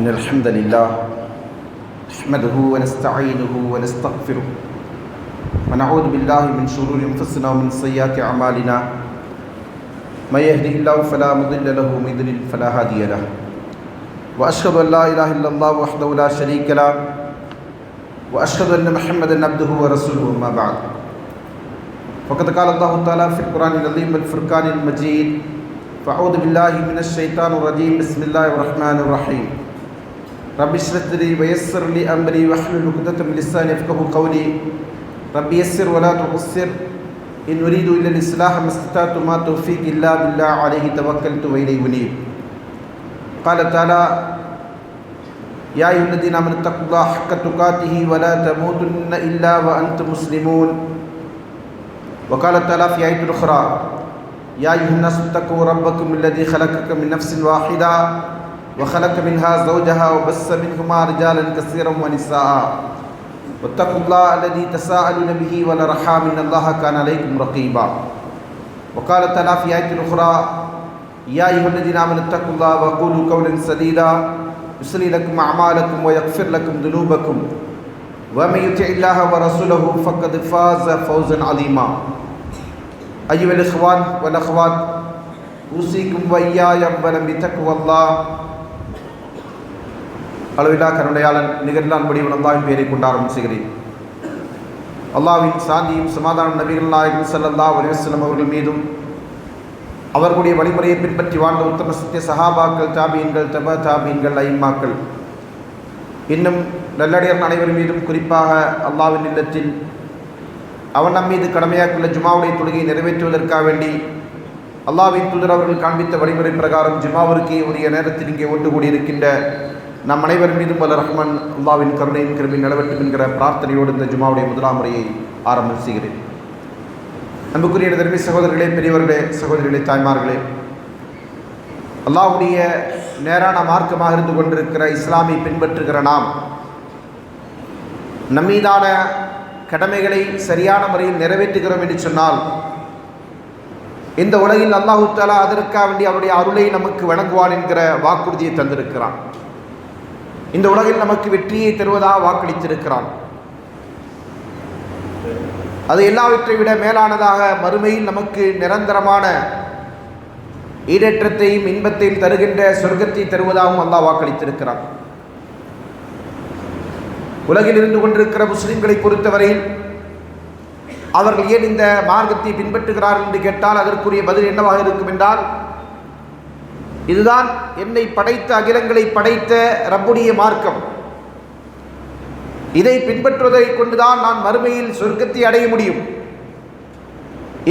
إن الحمد لله نحمده ونستعينه ونستغفره ونعوذ بالله من شرور أنفسنا ومن سيئات أعمالنا من يهده الله فلا مضل له ومن يضلل فلا هادي له وأشهد أن لا إله إلا الله وحده لا شريك له وأشهد أن محمدا عبده ورسوله أما بعد فقد قال الله تعالى في القرآن العظيم والفرقان المجيد فأعوذ بالله من الشيطان الرجيم بسم الله الرحمن الرحيم رب اشرح لي ويسر لي أمري واحلل عقدة من لساني يفقهوا قولي رب يسر ولا تعسر إن أريد إلا الإصلاح ما استطعت ما توفيقي إلا بالله عليه توكلت وإليه أنيب قال تعالى يا أيها الذين آمنوا اتقوا الله حق تقاته ولا تموتن إلا وأنتم مسلمون وقال تعالى في آية أخرى يا أيها الناس اتقوا ربكم الذي خلقكم من نفس واحدة وخلق منها زوجها وبث منهما رجالا كثيرا ونساء واتقوا الله الذي تساءلون به والأرحام إن الله كان عليكم رقيبا وقال تعالى في آية أخرى يا أيها الذين آمنوا اتقوا الله وقولوا قولا سديدا يصلح لكم أعمالكم ويغفر لكم ذنوبكم ومن يطع الله ورسوله فقد فاز فوزا عظيما أيها الإخوان والأخوات أوصيكم وإياي أولا بتقوى الله அளவில்லா கருணையாளன் நிகழ்ந்தான் முடிவு அல்லாஹ்வின் பெயரை கொண்டு ஆரம்பிச்சுகிறேன். அல்லாஹ்வின் சாந்தியும் சமாதானம் நபிகள் நாயகம் ஸல்லல்லாஹு அலைஹி வஸல்லம் அவர்கள் மீதும் அவர்களுடைய வழிமுறையை பின்பற்றி வாழ்ந்த உத்தம சத்திய சஹாபாக்கள், தாபீன்கள், தபா தாபீன்கள், ஐம்மாக்கள், இன்னும் நல்லடியார் அனைவர் மீதும் குறிப்பாக அல்லாஹ்வின் இல்லத்தில் அவன் நம் மீது கடமையாக்குள்ள ஜுமாவுடைய தொழுகையை நிறைவேற்றுவதற்காக வேண்டி அல்லாஹ்வின் தூதர் அவர்கள் காண்பித்த வழிமுறை பிரகாரம் ஜுமாவிற்கு உரிய நேரத்தில் இங்கே ஒன்று கூடியிருக்கின்ற நம் அனைவர் மீதும் வல்ல ரஹ்மான் அல்லாஹ்வின் கருணையும் கிருபையும் நிலவட்டும் என்கிற பிரார்த்தனையோடு இந்த ஜுமாவுடைய முதலாம் முறையை ஆரம்பம் செய்கிறேன். அன்புக்குரிய தர்மி சகோதரர்களே, பெரியவர்களே, சகோதரிகளே, தாய்மார்களே, அல்லாஹ்வுடைய நேரான மார்க்கமாக இருந்து கொண்டிருக்கிற இஸ்லாமை பின்பற்றுகிற நாம் நம்மீதான கடமைகளை சரியான முறையில் நிறைவேற்றுகிறோம் என்று சொன்னால் இந்த உலகில் அல்லாஹு தஆலா அதற்காக வேண்டி அவருடைய அருளை நமக்கு வழங்குவான் என்கிற வாக்குறுதியை தந்திருக்கிறான். இந்த உலகில் நமக்கு வெற்றியை தருவதாக வாக்களித்திருக்கிறான். அது எல்லாவற்றை விட மேலானதாக மறுமையில் நமக்கு நிரந்தரமான ஈடேற்றத்தையும் இன்பத்தையும் தருகின்ற சொர்க்கத்தை தருவதாகவும் அல்லாஹ் வாக்களித்திருக்கிறான். உலகில் இருந்து கொண்டிருக்கிற முஸ்லிம்களை பொறுத்தவரையில் அவர்கள் ஏன் இந்த மார்க்கத்தை பின்பற்றுகிறார்கள் என்று கேட்டால் அதற்குரிய பதில் என்னவாக இருக்கும் என்றால், இதுதான் என்னை படைத்த அகிலங்களை படைத்த ரப்புடைய மார்க்கம், இதை பின்பற்றுவதை கொண்டுதான் நான் மறுமையில் சொர்க்கத்தை அடைய முடியும்,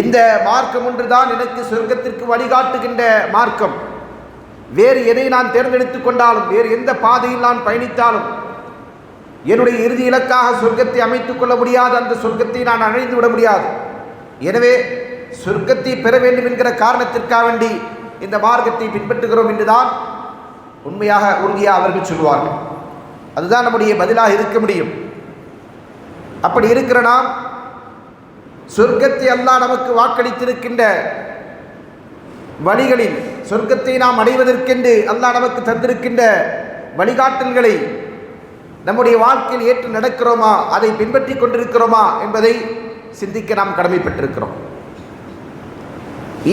இந்த மார்க்கம் ஒன்றுதான் எனக்கு சொர்க்கத்திற்கு வழிகாட்டுகின்ற மார்க்கம், வேறு எதை நான் தேர்ந்தெடுத்துக் கொண்டாலும் வேறு எந்த பாதையில் நான் பயணித்தாலும் என்னுடைய இறுதி இலக்காக சொர்க்கத்தை அமைத்துக் கொள்ள முடியாது, அந்த சொர்க்கத்தை நான் அடைந்து விட முடியாது, எனவே சொர்க்கத்தை பெற வேண்டும் என்கிற காரணத்திற்காக வேண்டி இந்த மார்க்கத்தை பின்பற்றுகிறோம் என்றுதான் உண்மையாக உறுதியாக அவர்கள் சொல்வார்கள். அதுதான் நம்முடைய பதிலாக இருக்க முடியும். அப்படி இருக்கிற நாம் சொர்க்கத்தை அல்லாஹ் நமக்கு வாக்களித்திருக்கின்ற வழிகளில் சொர்க்கத்தை நாம் அடைவதற்கென்று அல்லாஹ் நமக்கு தந்திருக்கின்ற வழிகாட்டல்களை நம்முடைய வாழ்க்கையில் ஏற்று நடக்கிறோமா, அதை பின்பற்றி கொண்டிருக்கிறோமா என்பதை சிந்திக்க நாம் கடமைப்பட்டிருக்கிறோம்.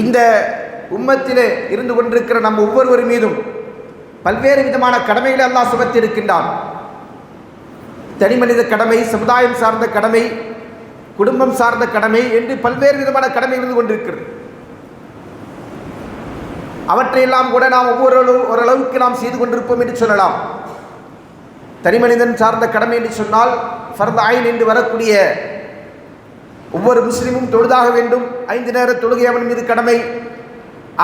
இந்த உம்மத்திலே இருந்து கொண்டிருக்கிற நம் ஒவ்வொருவர் மீதும் பல்வேறு விதமான கடமைகளை அல்லாஹ் சுமத்தி இருக்கின்றான். தனி மனித கடமை, சமுதாயம் சார்ந்த கடமை, குடும்பம் சார்ந்த கடமை என்று பல்வேறு விதமான கடமை இருந்து கொண்டிருக்கிறது. அவற்றையெல்லாம் கூட நாம் ஓரளவுக்கு நாம் செய்து கொண்டிருப்போம் என்று சொல்லலாம். தனி மனிதன் சார்ந்த கடமை என்று சொன்னால் ஃபர்து ஐன் என்று வரக்கூடிய ஒவ்வொரு முஸ்லிமும் தொழுதாக வேண்டும், 5 நேர தொழுகை அவன் மீது கடமை,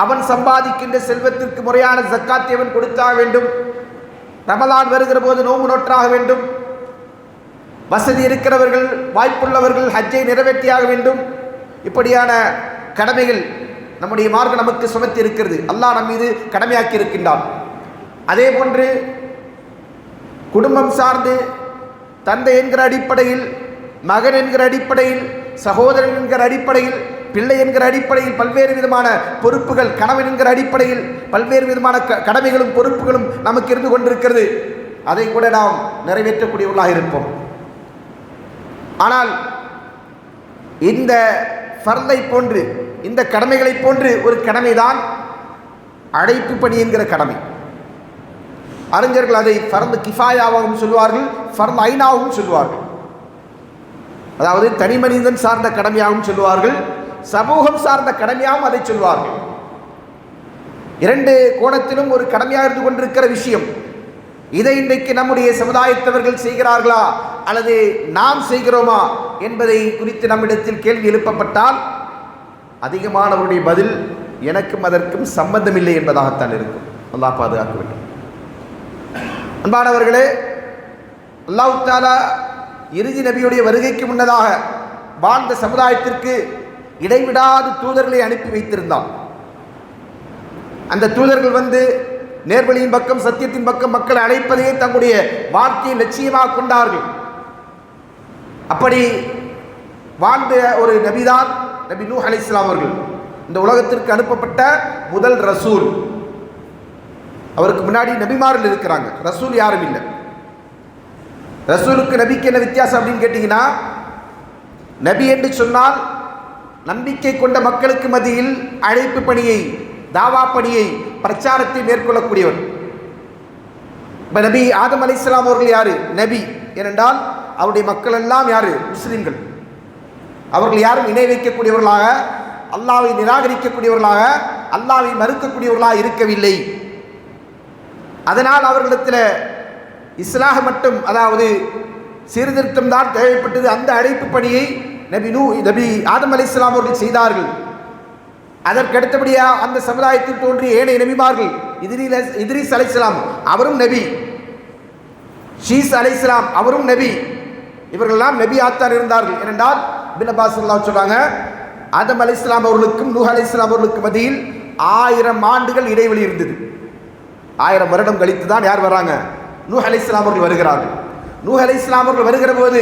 அவன் சம்பாதிக்கின்ற செல்வத்திற்கு முறையான ஜக்காத்தை அவன் கொடுத்தாக வேண்டும், ரமலான் வருகிற போது நோன்பு நோற்றாக வேண்டும், வசதி இருக்கிறவர்கள் வாய்ப்புள்ளவர்கள் ஹஜ்ஜை நிறைவேற்றியாக வேண்டும். இப்படியான கடமைகள் நம்முடைய மார்க்கம் நமக்கு சுமத்தி இருக்கிறது, அல்லாஹ் நம் மீது கடமையாக்கி இருக்கின்றான். அதே போன்று குடும்பம் சார்ந்து தந்தை என்கிற அடிப்படையில், மகன் என்கிற அடிப்படையில், சகோதரன் என்கிற அடிப்படையில் பிள்ளை என்கிற அடிப்படையில் பல்வேறு விதமான பொறுப்புகள், கணவன் என்கிற அடிப்படையில் பல்வேறு விதமான கடமைகளும் பொறுப்புகளும் நமக்கு இருந்து கொண்டிருக்கிறது. அதை கூட நாம் நிறைவேற்றக்கூடியவர்களாக இருப்போம். ஆனால் இந்த ஃபர்லை போன்று, இந்த கடமைகளை போன்று ஒரு கடமைதான் அழைப்பு பணி என்கிற கடமை. அறிஞர்கள் அதை ஃபர்து கிஃபாயாவும் சொல்வார்கள், ஃபர்து ஐனாவும் சொல்வார்கள். அதாவது தனி மனிதன் சார்ந்த கடமையாகவும் சொல்வார்கள், சமூகம் சார்ந்த கடமையாகவும் அதை சொல்வார்கள். இரண்டு கோணத்திலும் ஒரு கடமையாக இருந்து கொண்டிருக்கிற விஷயம். இதை இன்றைக்கு நம்முடைய சமுதாயத்தவர்கள் செய்கிறார்களா அல்லது நாம் செய்கிறோமா என்பதை குறித்து நம்மிடத்தில் கேள்வி எழுப்பப்பட்டால் அதிகமானவருடைய பதில் எனக்கும் அதற்கும் சம்பந்தமில்லை என்பதாகத்தான் இருக்கும். அல்லாஹ் பாதுகாக்க வேண்டும். அன்பானவர்களே, அல்லாஹ் தஆலா இறுதி நபியுடைய வருகைக்கு முன்னதாக வாழ்ந்த சமுதாயத்திற்கு இடைவிடாது தூதர்களை அனுப்பி வைத்திருந்தான். அந்த தூதர்கள் வந்து நேர்வழியின் பக்கம், சத்தியத்தின் பக்கம் மக்களை அழைப்பதையே தங்களுடைய வாழ்க்கையை லட்சியமாக கொண்டார்கள். அப்படி வாழ்ந்த ஒரு நபிதான் நபி நூஹ் அலைஹிஸ்ஸலாம் அவர்கள். இந்த உலகத்திற்கு அனுப்பப்பட்ட முதல் ரசூல். அவருக்கு முன்னாடி நபிமார்கள் இருக்கிறாங்க, ரசூல் யாரும் இல்லை. ரசூலுக்கு நபிக்கு என்ன வித்தியாசம் அப்படின்னு கேட்டீங்கன்னா, நபி என்று சொன்னால் நம்பிக்கை கொண்ட மக்களுக்கு மத்தியில் அழைப்பு பணியை, தாவா பணியை, பிரச்சாரத்தை மேற்கொள்ளக்கூடியவர். இப்போ நபி ஆதம் அலைஹிஸ்ஸலாம் அவர்கள் யாரு? நபி. ஏனென்றால் அவருடைய மக்கள் எல்லாம் யாரு? முஸ்லிம்கள். அவர்கள் யாரும் இணை வைக்கக்கூடியவர்களாக, அல்லாஹ்வை நிராகரிக்கக்கூடியவர்களாக, அல்லாஹ்வை மறுக்கக்கூடியவர்களாக இருக்கவில்லை. அதனால் அவர்களிடத்தில் இஸ்லாஹ் மட்டும், அதாவது சீர்திருத்தம் தான் தேவைப்பட்டது. அந்த அழைப்பு பணியை நபி ஆதம் அலைஹிஸ்ஸலாம் அவர்கள் செய்தார்கள். அதற்கு அடுத்தபடியாக அந்த சமுதாயத்தில் தோன்றிய ஏனைய நபிமார்கள், இத்ரீஸ் அலைஹிஸ்ஸலாம் அவரும் நபி, ஷீஸ் அலைஹிஸ்ஸலாம் அவரும் நபி. இவர்களெல்லாம் நபி ஆத்தான் இருந்தார்கள். ஏனென்றால் இப்னு அப்பாஸ் ரலியல்லாஹு சொல்றாங்க, ஆதம் அலைஹிஸ்ஸலாம் அவர்களுக்கும் நூஹ் அலைஹிஸ்ஸலாம் அவர்களுக்கும் மத்தியில் 1000 ஆண்டுகள் இடைவெளி இருந்தது. 1000 வருடம் கழித்து தான் யார் வராங்க? நூஹ் அலைஹிஸ்ஸலாம் அவர்கள் வருகிறார்கள். நூஹ் அலைஹிஸ்ஸலாம் அவர்கள் வருகிற போது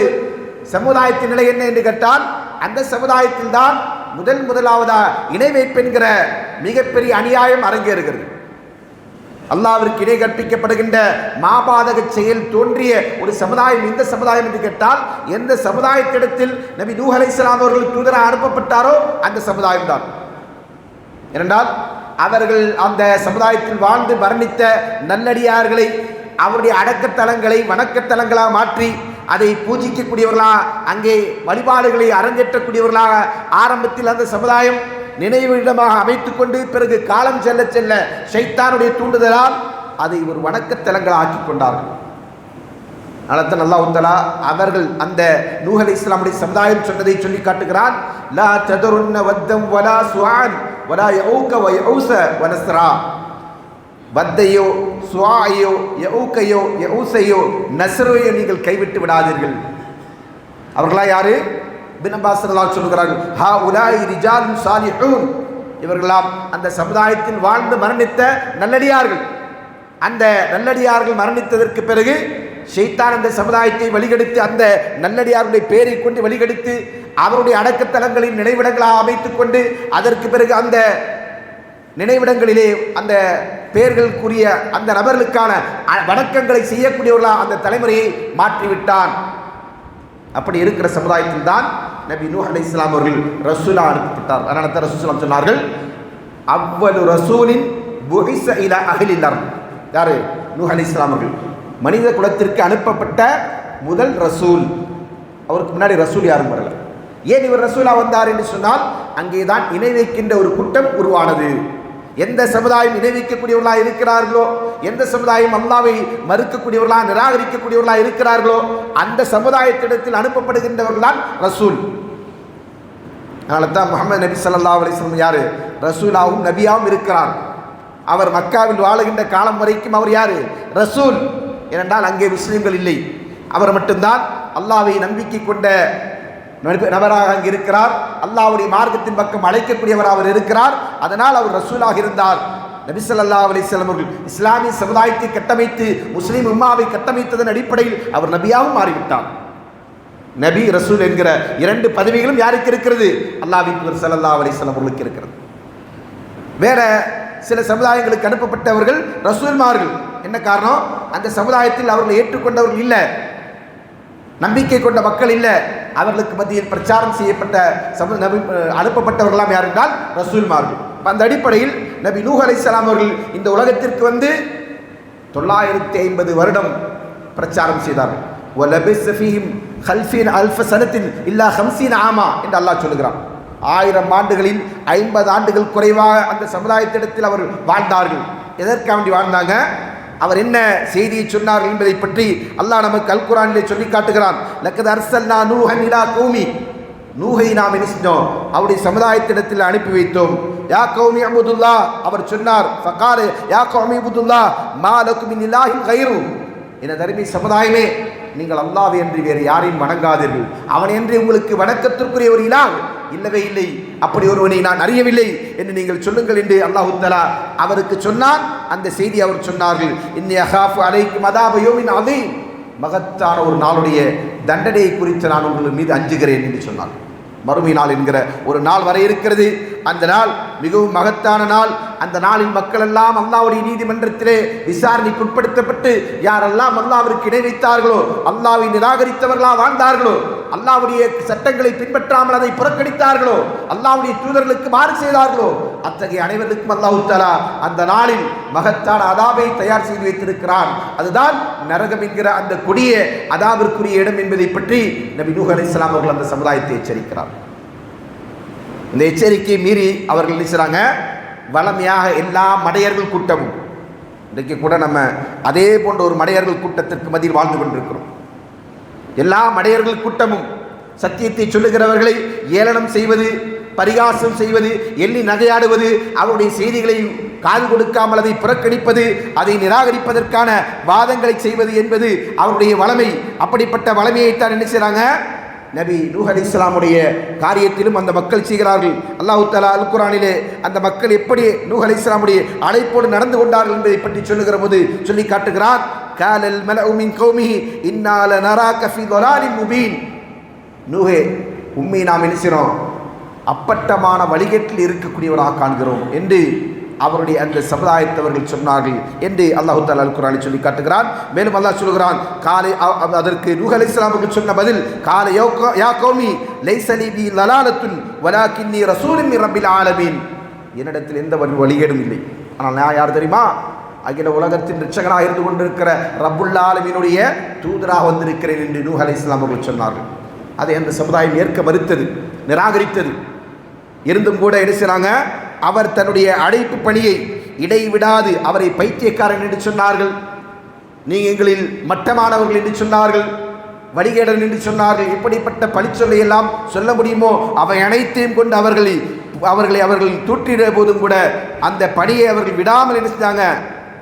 சமுதாயத்தின் நிலை என்ன என்று கேட்டால், அந்த சமுதாயத்தில் தான் முதலாவதாக இணை வைப்பென்கிற மிகப்பெரிய அநியாயம் அரங்கேறுகிறது. அல்லாஹ்விற்கு இணை கற்பிக்கப்படுகின்ற மாபாதக செயல் தோன்றிய ஒரு சமுதாயம் இந்த சமுதாயம் என்று கேட்டால், எந்த சமுதாயத்திடத்தில் நபி நூஹ் அலைஹிஸ்ஸலாம் அவர்கள் தூதராக அனுப்பப்பட்டாரோ அந்த சமுதாயம் தான். ஏனென்றால் அவர்கள் அந்த சமுதாயத்தில் வாழ்ந்து மரணித்த நல்லடியார்களை அவருடைய அடக்கத்தலங்களை வணக்கத்தலங்களாக மாற்றி அதை பூஜிக்கக்கூடியவர்களாக, அங்கே வழிபாடுகளை அரங்கேற்றக்கூடியவர்களாக ஆரம்பத்தில் அந்த சமுதாயம் நினைவு இடமாக அமைத்துக் கொண்டு, பிறகு காலம் செல்ல செல்ல ஷைத்தானுடைய தூண்டுதலால் அதை ஒரு வணக்கத்தலங்களாக ஆக்கி கொண்டார்கள். அதனால்தான் அல்லாஹ் தஆலா அவர்கள் அந்த நூஹ் அலைஹிஸ்ஸலாமுடைய சமுதாயம் சொன்னதை சொல்லி காட்டுகிறான். லா ததருன்ன வத்தம் வலா சுஆன் வலா யஊக வ யஊஸ வ நஸ்ரா. வத்தையோ, சுஆயோ, யஊகையோ, யஊஸையோ, நஸ்ரையோ நீங்கள் கைவிட்டு விடாதீர்கள். அவர்களா யாரு? இப்னு அப்பாஸ் ரலியல்லாஹு சொல்கிறார்கள், ஹா உலாய் ரிஜாலுன் சாலிஹூன். இவர்களாம் அந்த சமுதாயத்தில் வாழ்ந்து மரணித்த நல்லடியார்கள். அந்த நல்லடியார்கள் மரணித்ததற்கு பிறகு ஷைத்தான் அந்த சமுதாயத்தை வழிகெடுத்து, அந்த நல்லடியார்களுடைய பேரை கொண்டு வழிகெடுத்து அவருடைய அடக்கத்தலங்களின் நினைவிடங்களாக அமைத்துக் கொண்டு, அதற்கு பிறகு அந்த நினைவிடங்களிலே அந்த பெயர்களுக்குரிய அந்த நபர்களுக்கான வணக்கங்களை செய்யக்கூடியவர்களாக அந்த தலைமுறையை மாற்றிவிட்டான். அப்படி இருக்கிற சமுதாயத்தில் தான் நபி நூஹ் அலைஹிஸ்ஸலாம் அவர்கள் ரசூலா அனுப்பப்பட்டார். அதனால தான் ரசூல் சொன்னார்கள், அவ்வலு ரசூலின் புஇஸ இலா அஹ்லில் அர்த். யாரு? நூஹ் அலைஹிஸ்ஸலாம் அவர்கள் மனித குலத்திற்கு அனுப்பப்பட்ட முதல் ரசூல். அவருக்கு முன்னாடி ரசூல் யாரும் வரல. ஏன் இவர் ரசூலா வந்தார் என்று சொன்னால், அங்கேதான் இணை வைக்கின்ற ஒரு கூட்டம் உருவானது. எந்த சமுதாயம் இணை வைக்கக்கூடியவர்களாக இருக்கிறார்களோ, எந்த சமுதாயம் அல்லாஹ்வை மறுக்கக்கூடியவர்களாக நிராகரிக்கக்கூடியவர்களாக இருக்கிறார்களோ, அந்த சமுதாயத்திடத்தில் அனுப்பப்படுகின்றவர்கள் தான் ரசூல். அதனால தான் முஹம்மது நபி ஸல்லல்லாஹு அலைஹி வஸல்லம் யாரு? ரசூலாவும் நபியாவும் இருக்கிறார். அவர் மக்காவில் வாழுகின்ற காலம் வரைக்கும் அவர் யாரு? ரசூல். ஏனென்றால் அங்கே முஸ்லிம்கள் இல்லை. அவர் மட்டும்தான் அல்லாஹ்வை நம்பிக்கை கொண்ட நபராக அங்கே இருக்கிறார். அல்லாஹ்வுடைய மார்க்கத்தின் பக்கம் அழைக்கக்கூடியவர் அவர் இருக்கிறார். அதனால் அவர் ரசூலாக இருந்தார். நபி ஸல்லல்லாஹு அலைஹி வஸல்லம் அவர்கள் இஸ்லாமிய சமுதாயத்தை கட்டமைத்து முஸ்லிம் உம்மாவை கட்டமைத்ததன் அடிப்படையில் அவர் நபியாகவும் மாறிவிட்டார். நபி ரசூல் என்கிற இரண்டு பதவிகளும் யாருக்கு இருக்கிறது? அல்லாஹ்வின் தூதர் ஸல்லல்லாஹு அலைஹி வஸல்லம் அவர்களுக்கு இருக்கிறது. வேற சில சமுதாயங்களுக்கு அனுப்பப்பட்டவர்கள் ரசூல்மார்கள். என்ன காரணம்? அந்த சமுதாயத்தில் அவர்கள் ஏற்றுக்கொண்டவர்கள் இல்லை, நம்பிக்கை கொண்ட மக்கள் இல்லை. அவர்களுக்கு மத்தியில் பிரச்சாரம் செய்யப்பட்ட அனுப்பப்பட்டவர்களாம் யார் என்றால் ரசூல்மார்கள். அந்த அடிப்படையில் நபி நூஹ் அலைஹிஸ்ஸலாம் அவர்கள் இந்த உலகத்திற்கு வந்து 950 வருடம் பிரச்சாரம் செய்தார்கள். وَلَبِثَ فِيهِمْ 50,000 سَنَةٍ إِلَّا 50 عَامًا என்று அல்லாஹ் சொல்கிறான். 1000 ஆண்டுகளில் 50 ஆண்டுகள் குறைவாக அந்த சமுதாயத்திடத்தில் அவர் வாழ்ந்தார்கள். எதற்காக வாழ்ந்தாங்க? அவர் என்ன செய்தியை சொன்னார்கள் என்பதை பற்றி அல்லாஹ் நமக்கு அல் குர்ஆனிலே சொல்லி காட்டுகிறான். லக்கத் அர்சல்னா நூஹன் இலா கௌமி, நூஹை நாம் என்ன செஞ்சோம்? அவருடைய சமுதாயத்திடத்தில் அனுப்பி வைத்தோம். யா கௌமி அபுதுல்லா, அவர் சொன்னார். ஃபகால யா கௌமி அபுதுல்லா மா லக்கும் மின் இலாஹின் கைரு, என தருமை சமுதாயமே, நீங்கள் அல்லாஹ்வை அன்றி வேறு யாரையும் வணங்காதீர்கள். அவன் என்று உங்களுக்கு வணக்கத்திற்குரிய ஒரு இலாஹ் இல்லவே இல்லை, அப்படி ஒருவனை நான் அறியவில்லை என்று நீங்கள் சொல்லுங்கள் என்று அல்லாஹ் தஆலா அவருக்கு சொன்னான். அந்த செய்தி அவர் சொன்னார்கள். இன்னி அகாஃபு அலைக்கும் அதாப யௌமின் அதீம், மகத்தான ஒரு நாளுடைய தண்டனையை குறித்து நான் உங்கள் மீது அஞ்சுகிறேன் என்று சொன்னார். மறுமை நாள் என்கிற ஒரு நாள் வர இருக்கிறது. அந்த நாள் மிகவும் மகத்தான நாள். அந்த நாளில் மக்கள் எல்லாம் அல்லாஹ்வுடைய நீதிமன்றத்திலே விசாரணைக்கு உட்படுத்தப்பட்டு யாரெல்லாம் அல்லாஹ்விற்கு இணை வைத்தார்களோ, அல்லாஹ்வை நிராகரித்தவர்களா வாழ்ந்தார்களோ, அல்லாஹ்வுடைய சட்டங்களை பின்பற்றாமல் அதை புறக்கணித்தார்களோ, அல்லாஹ்வுடைய தூதர்களுக்கு மாறு செய்தார்களோ, அத்தகைய அனைவருக்கும் அல்லாஹ் தஆலா அந்த நாளில் மகத்தான அதாபை தயார் செய்து வைத்திருக்கிறான். அதுதான் நரகம் என்கிற அந்த கொடிய அதாபிற்குரிய இடம் என்பதை பற்றி நபி நூஹ் அலைஹிஸ்ஸலாம் அவர்கள் அந்த சமுதாயத்தை எச்சரிக்கிறார். இந்த எச்சரிக்கையை மீறி அவர்கள் நினைச்சாங்க. வளமையாக எல்லா மடையர்கள் கூட்டமும், இன்றைக்கு கூட நம்ம அதே போன்ற ஒரு மடையர்கள் கூட்டத்திற்கு மத்தியில் வாழ்ந்து கொண்டிருக்கிறோம். எல்லா மடையர்கள் கூட்டமும் சத்தியத்தை சொல்லுகிறவர்களை ஏளனம் செய்வது, பரிகாசம் செய்வது, எள்ளி நகையாடுவது, அவருடைய செய்திகளை காது கொடுக்காமல் அதை புறக்கணிப்பது, அதை நிராகரிப்பதற்கான வாதங்களை செய்வது என்பது அவருடைய வளமை. அப்படிப்பட்ட வளமையைத்தான் என்ன செய்கிறாங்க? நபி நூஹ் அலைஹிஸ்ஸலாமுடைய காரியத்திலும் அந்த மக்கள் செய்கிறார்கள். அல்லாஹ் தஆலா அல் குர்ஆனிலே அந்த மக்கள் எப்படி நூஹ் அலைஹிஸ்ஸலாமுடைய அழைப்போடு நடந்து கொண்டார்கள் என்பதை பற்றி சொல்லுகிற போது சொல்லி காட்டுகிறார். காலல் மலஉ மின் கௌமிஹி இன்னா லனராக ஃபீ ضلالin முபீன், நூஹே, உம்மை நாம் என்ன செய்கிறோம்? அப்பட்டமான வழிகேட்டில் இருக்கக்கூடியவராக காண்கிறோம் என்று அவருடைய அந்த சமுதாயத்தவர்கள் சொன்னார்கள் என்று அல்லாஹ் தஆலா அல் குர்ஆனில் சொல்லி காட்டுகிறான். மேலும் அல்லாஹ் சொல்கிறான், காலை அதற்கு நூஹ் அலைஹிஸ்ஸலாம் அவர்கள் சொன்ன பதில், கால யா கௌமி லைஸ லீ பி லலாலத்துன் வலாகின்னி ரசூலுன் மின் ரப்பில் ஆலமீன், என்னிடத்தில் எந்த வழிகேடும் இல்லை, ஆனால் நான் யார் தெரியுமா? அகில உலகத்தின் இரட்சகனாக இருந்து கொண்டிருக்கிற ரப்புல் ஆலமீனுடைய தூதராக வந்திருக்கிறேன் என்று நூஹ் அலைஹிஸ்ஸலாம் அவர்கள் சொன்னார்கள். அதை அந்த சமுதாயம் ஏற்க மறுத்தது, நிராகரித்தது. இருந்தும் கூட என்ன செய்றாங்க? அவர் தன்னுடைய அழைப்பு பணியை இடைவிடாது அவரை பைத்தியக்காரன் என்று சொன்னார்கள், நீங்கள் எங்களில் மட்டமானவர்கள் என்று சொன்னார்கள், வழிகேடன் என்று சொன்னார்கள். இப்படிப்பட்ட பழிச்சொல்லை எல்லாம் சொல்ல முடியுமோ அவை அனைத்தையும் கொண்டு அவர்கள் தூற்றிட போதும் கூட அந்த பணியை அவர்கள் விடாமல் என்ன செஞ்சாங்க?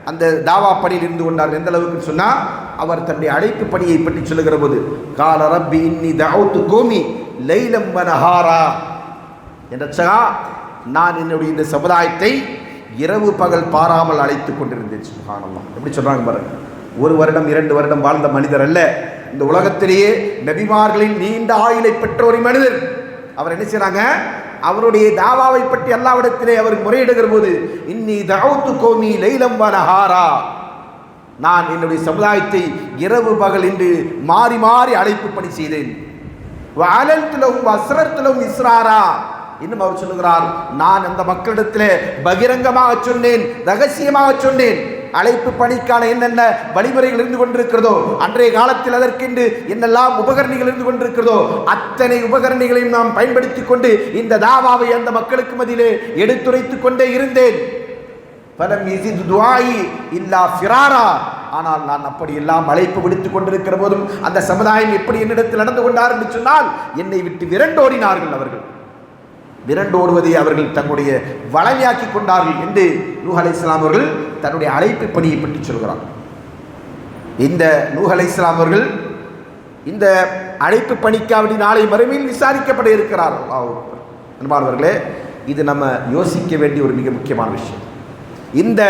அந்த தாவா பணியில் இருந்து கொண்டார்கள். எந்த அளவுக்கு சொன்னால், அவர் தன்னுடைய அழைப்பு பணியை பற்றி சொல்லுகிற போது, கால ரப்பி இன்னி தஅவுது கௌமி லைலம் வ நஹாரா, என்றா நான் என்னுடைய இந்த சமுதாயத்தை இரவு பகல் பாராமல் அழைத்து கொண்டிருந்தேன். சுப்ஹானல்லாஹ், எப்படி சொல்றாங்க பாருங்க. 1 வருடம் 2 வருடம் வாழ்ந்த மனிதர் அல்ல, இந்த உலகத்திலேயே நபிமார்களில் நீண்ட ஆயுளை பெற்ற ஒரு மனிதர். அவர் என்ன செய்றாங்க? அவருடைய தாவாவை பற்றி அல்லாஹ்விடத்திலே அவர் முறையிடுகிற போது, இன்னி தஅவுது கௌமி லைலம் வ நஹாரா, நான் என்னுடைய சமுதாயத்தை இரவு பகல் என்று மாறி மாறி அழைப்பு பணி செய்தேன். வ அலன்து லஹும் வ அஸ்ரர்து லஹும் இஸ்ராரா, இன்னும் அவர் சொல்லுகிறார், நான் அந்த மக்களிடத்திலே பகிரங்கமாக சொன்னேன், ரகசியமாக சொன்னேன். அழைப்பு பணிக்கான என்னென்ன வழிமுறைகள் இருந்து கொண்டிருக்கிறதோ, அன்றைய காலத்தில் அதற்கென்று என்னெல்லாம் உபகரணிகள் இருந்து கொண்டிருக்கிறதோ, அத்தனை உபகரணிகளையும் நாம் பயன்படுத்தி கொண்டு இந்த தாவாவை அந்த மக்களுக்கு மத்தியிலே எடுத்துரைத்துக் கொண்டே இருந்தேன். பலம் யஸிது துஆஇ இல்லா ஃபிராரா, ஆனால் நான் அப்படி எல்லாம் அழைப்பு விடுத்துக் கொண்டிருக்கிற போதும் அந்த சமுதாயம் எப்படி என்னிடத்தில் நடந்து கொண்டார் என்று சொன்னால், என்னை விட்டு விரண்டோடினார்கள். அவர்கள் விரண்டோடுவதை அவர்கள் தங்களுடைய வளமையாக்கி கொண்டார்கள் என்று நூஹ் அலைஹிஸ்ஸலாம் அவர்கள் தன்னுடைய அழைப்பு பணியை பற்றி சொல்கிறார். இந்த நூஹ் அலைஹிஸ்ஸலாம் அவர்கள் இந்த அழைப்பு பணிக்காவடி நாளை மறுமையில் விசாரிக்கப்பட இருக்கிறார். அன்பானவர்களே, இது நம்ம யோசிக்க வேண்டிய ஒரு மிக முக்கியமான விஷயம். இந்த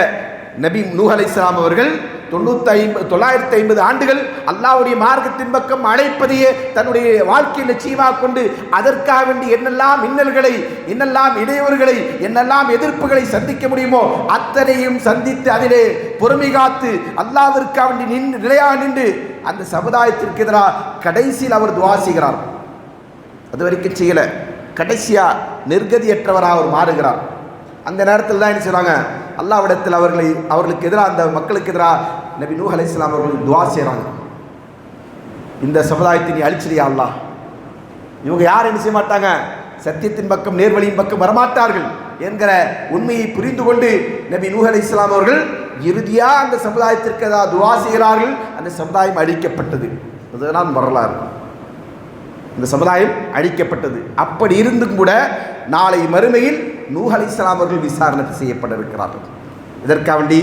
நபி நூஹ் அலைஹிஸ்ஸலாம் அவர்கள் 950 ஆண்டுகள் அல்லாஹ்வுடைய மார்க்கத்தின் பக்கம் அழைப்பதையே தன்னுடைய வாழ்க்கை லட்சியமாக கொண்டு அதற்காக வேண்டி என்னெல்லாம் இன்னல்களை, என்னெல்லாம் இடையூறுகளை, என்னெல்லாம் எதிர்ப்புகளை சந்திக்க முடியுமோ அத்தனையும் சந்தித்து அதிலே பொறுமை காத்து அல்லாஹ்விற்காக வேண்டி நிலையாக நின்று அந்த சமுதாயத்திற்கு எதிராக கடைசியில் அவர் துஆ செய்கிறார். அது வரைக்கும் செய்யல, கடைசியா நிர்கதியற்றவராக அவர் மாறுகிறார். அந்த நேரத்தில் தான் என்ன செய்றாங்க, அல்லாஹ்விடத்தில் அவர்களுக்கு எதிராக, அந்த மக்களுக்கு எதிராக நபி நூஹ் அலைஹிஸ்ஸலாம் அவர்கள் துஆ செய்கிறாங்க. இந்த சமுதாயத்தை நீ அழிச்சிரியா அல்லாஹ். இவங்க யாரும் என்ன செய்ய மாட்டாங்க, சத்தியத்தின் பக்கம் நேர்வழியின் பக்கம் வரமாட்டார்கள் என்கிற உண்மையை புரிந்து கொண்டு நபி நூஹ் அலைஹிஸ்ஸலாம் அவர்கள் இறுதியாக அந்த சமுதாயத்திற்கு எதிராக துஆ செய்கிறார்கள். அந்த சமுதாயம் அழிக்கப்பட்டது. அதுதான் வரலாறு. இந்த சமுதாயம் அழிக்கப்பட்டது. அப்படி இருந்தும் கூட நாளை மறுமையில் நூஹ் அலைஹிஸ்ஸலாம் அவர்கள் விசாரணை செய்யப்பட இருக்கிறார்கள். இதற்காக வேண்டி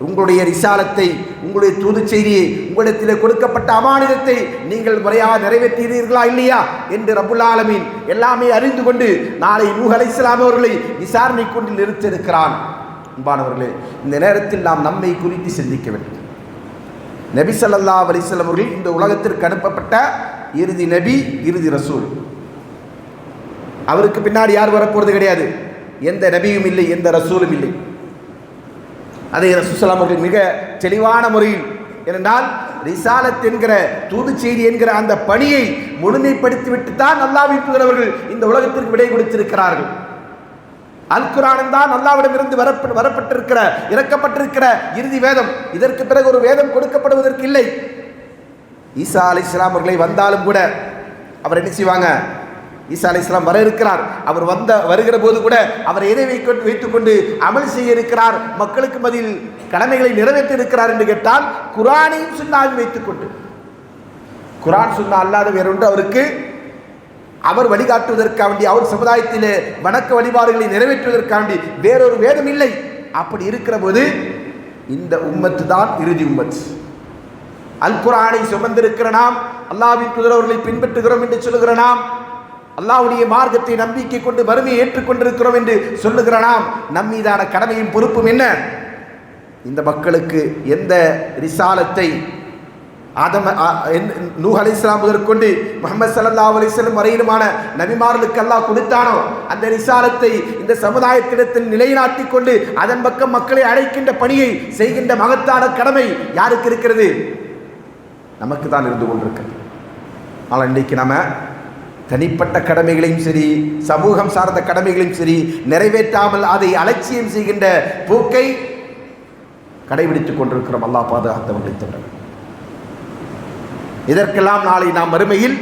உங்களுடைய ரிசாலத்தை, உங்களுடைய தூது செய்தியை, உங்களிடத்தில் கொடுக்கப்பட்ட அமானிதத்தை நீங்கள் முறையாக நிறைவேற்றீர்களா இல்லையா என்று ரப்புல் ஆலமீன் எல்லாமே அறிந்து கொண்டு நாளை நூஹ் அலைஹிஸ்ஸலாம் அவர்களை விசாரணை கொண்டு நிறுத்தியிருக்கிறான். அன்பானவர்களே, இந்த நேரத்தில் நாம் நம்மை குறித்து சிந்திக்க வேண்டும். நபி ஸல்லல்லாஹு அலைஹி வஸல்லம் அவர்கள் இந்த உலகத்திற்கு அனுப்பப்பட்ட இறுதி நபி, இறுதி ரசூல். அவருக்கு பின்னாடி யார் வரப்போறது கிடையாது. எந்த நபியும் இல்லை, எந்த ரசூலும் இல்லை. அதை ரசூல் ஸல்லல்லாஹு அலைஹி வஸல்லம் மிக தெளிவான முறையில், ஏனென்றால் ரிசாலத் என்கிற தூது செய்தி என்கிற அந்த பணியை முழுமைப்படுத்திவிட்டு தான் அல்லாஹ்வின் தூதரவர்கள் இந்த உலகத்திற்கு விடை கொடுத்திருக்கிறார்கள். அல் குர்ஆன் தான் அல்லாஹ்விடமிருந்து வரப்பட்டிருக்கிற, இறக்கப்பட்டிருக்கிற இறுதி வேதம். இதற்கு பிறகு ஒரு வேதம் கொடுக்கப்படுவதற்கு இல்லை. ஈசா அலைஹிஸ்ஸலாம் அவர்களை வந்தாலும் கூட அவர் என்ன செய்வாங்க, ஈசா அலைஹிஸ்ஸலாம் வர இருக்கிறார். அவர் வருகிற போது கூட அவர் எதை வைத்துக்கொண்டு அமல் செய்ய இருக்கிறார், மக்களுக்கு பதில் கடமைகளை நிறைவேற்ற இருக்கிறார் என்று கேட்டால் குர்ஆனையும் சுன்னாவையும் வைத்துக்கொண்டு, குர்ஆன் சுன்னா அல்லாத வேறொன்று அவருக்கு அவர் வழிகாட்டுவதற்காக வேண்டி, அவர் சமுதாயத்திலே வணக்க வழிபாடுகளை நிறைவேற்றுவதற்காக வேண்டி வேறொரு வேதம் இல்லை. அப்படி இருக்கிற போது இந்த உம்மத்து தான் இறுதி உம்மத். அல் குர்ஆனை சுமந்திருக்கிற நாம், அல்லாஹ்வின் தூதரவர்களை பின்பற்றுகிறோம் என்று சொல்லுகிற நாம், அல்லாஹ்வுடைய மார்க்கத்தை நம்பிக்கை கொண்டு வறுமையை ஏற்றுக்கொண்டிருக்கிறோம் என்று சொல்லுகிற நாம், நம் மீதான கடமையும் பொறுப்பும் என்ன? இந்த மக்களுக்கு எந்த ரிசாலத்தை நூஹ் அலைஹிஸ்ஸலாம் முதற்கொண்டு முஹம்மது ஸல்லல்லாஹு அலைஹி வஸல்லம் வரையிலுமான நபிமார்களுக்கு அல்லாஹ் கொடுத்தானோ அந்த ரிசாலத்தை இந்த சமுதாயத்திடத்தில் நிலைநாட்டிக் கொண்டு அதன் பக்கம் மக்களை அழைக்கின்ற பணியை செய்கின்ற மகத்தான கடமை யாருக்கு இருக்கிறது? நமக்கு தான் இருந்து கொண்டிருக்கிறது. ஆனால் இன்றைக்கு நம்ம தனிப்பட்ட கடமைகளையும் சரி, சமூகம் சார்ந்த கடமைகளையும் சரி நிறைவேற்றாமல் அதை அலட்சியம் செய்கின்ற போக்கை கடைபிடித்துக் கொண்டிருக்கிறோம். அல்லாஹ் பாதுகாத்தவர்களை தவிர. இதற்கெல்லாம் நாளை நாம் மறுமையில்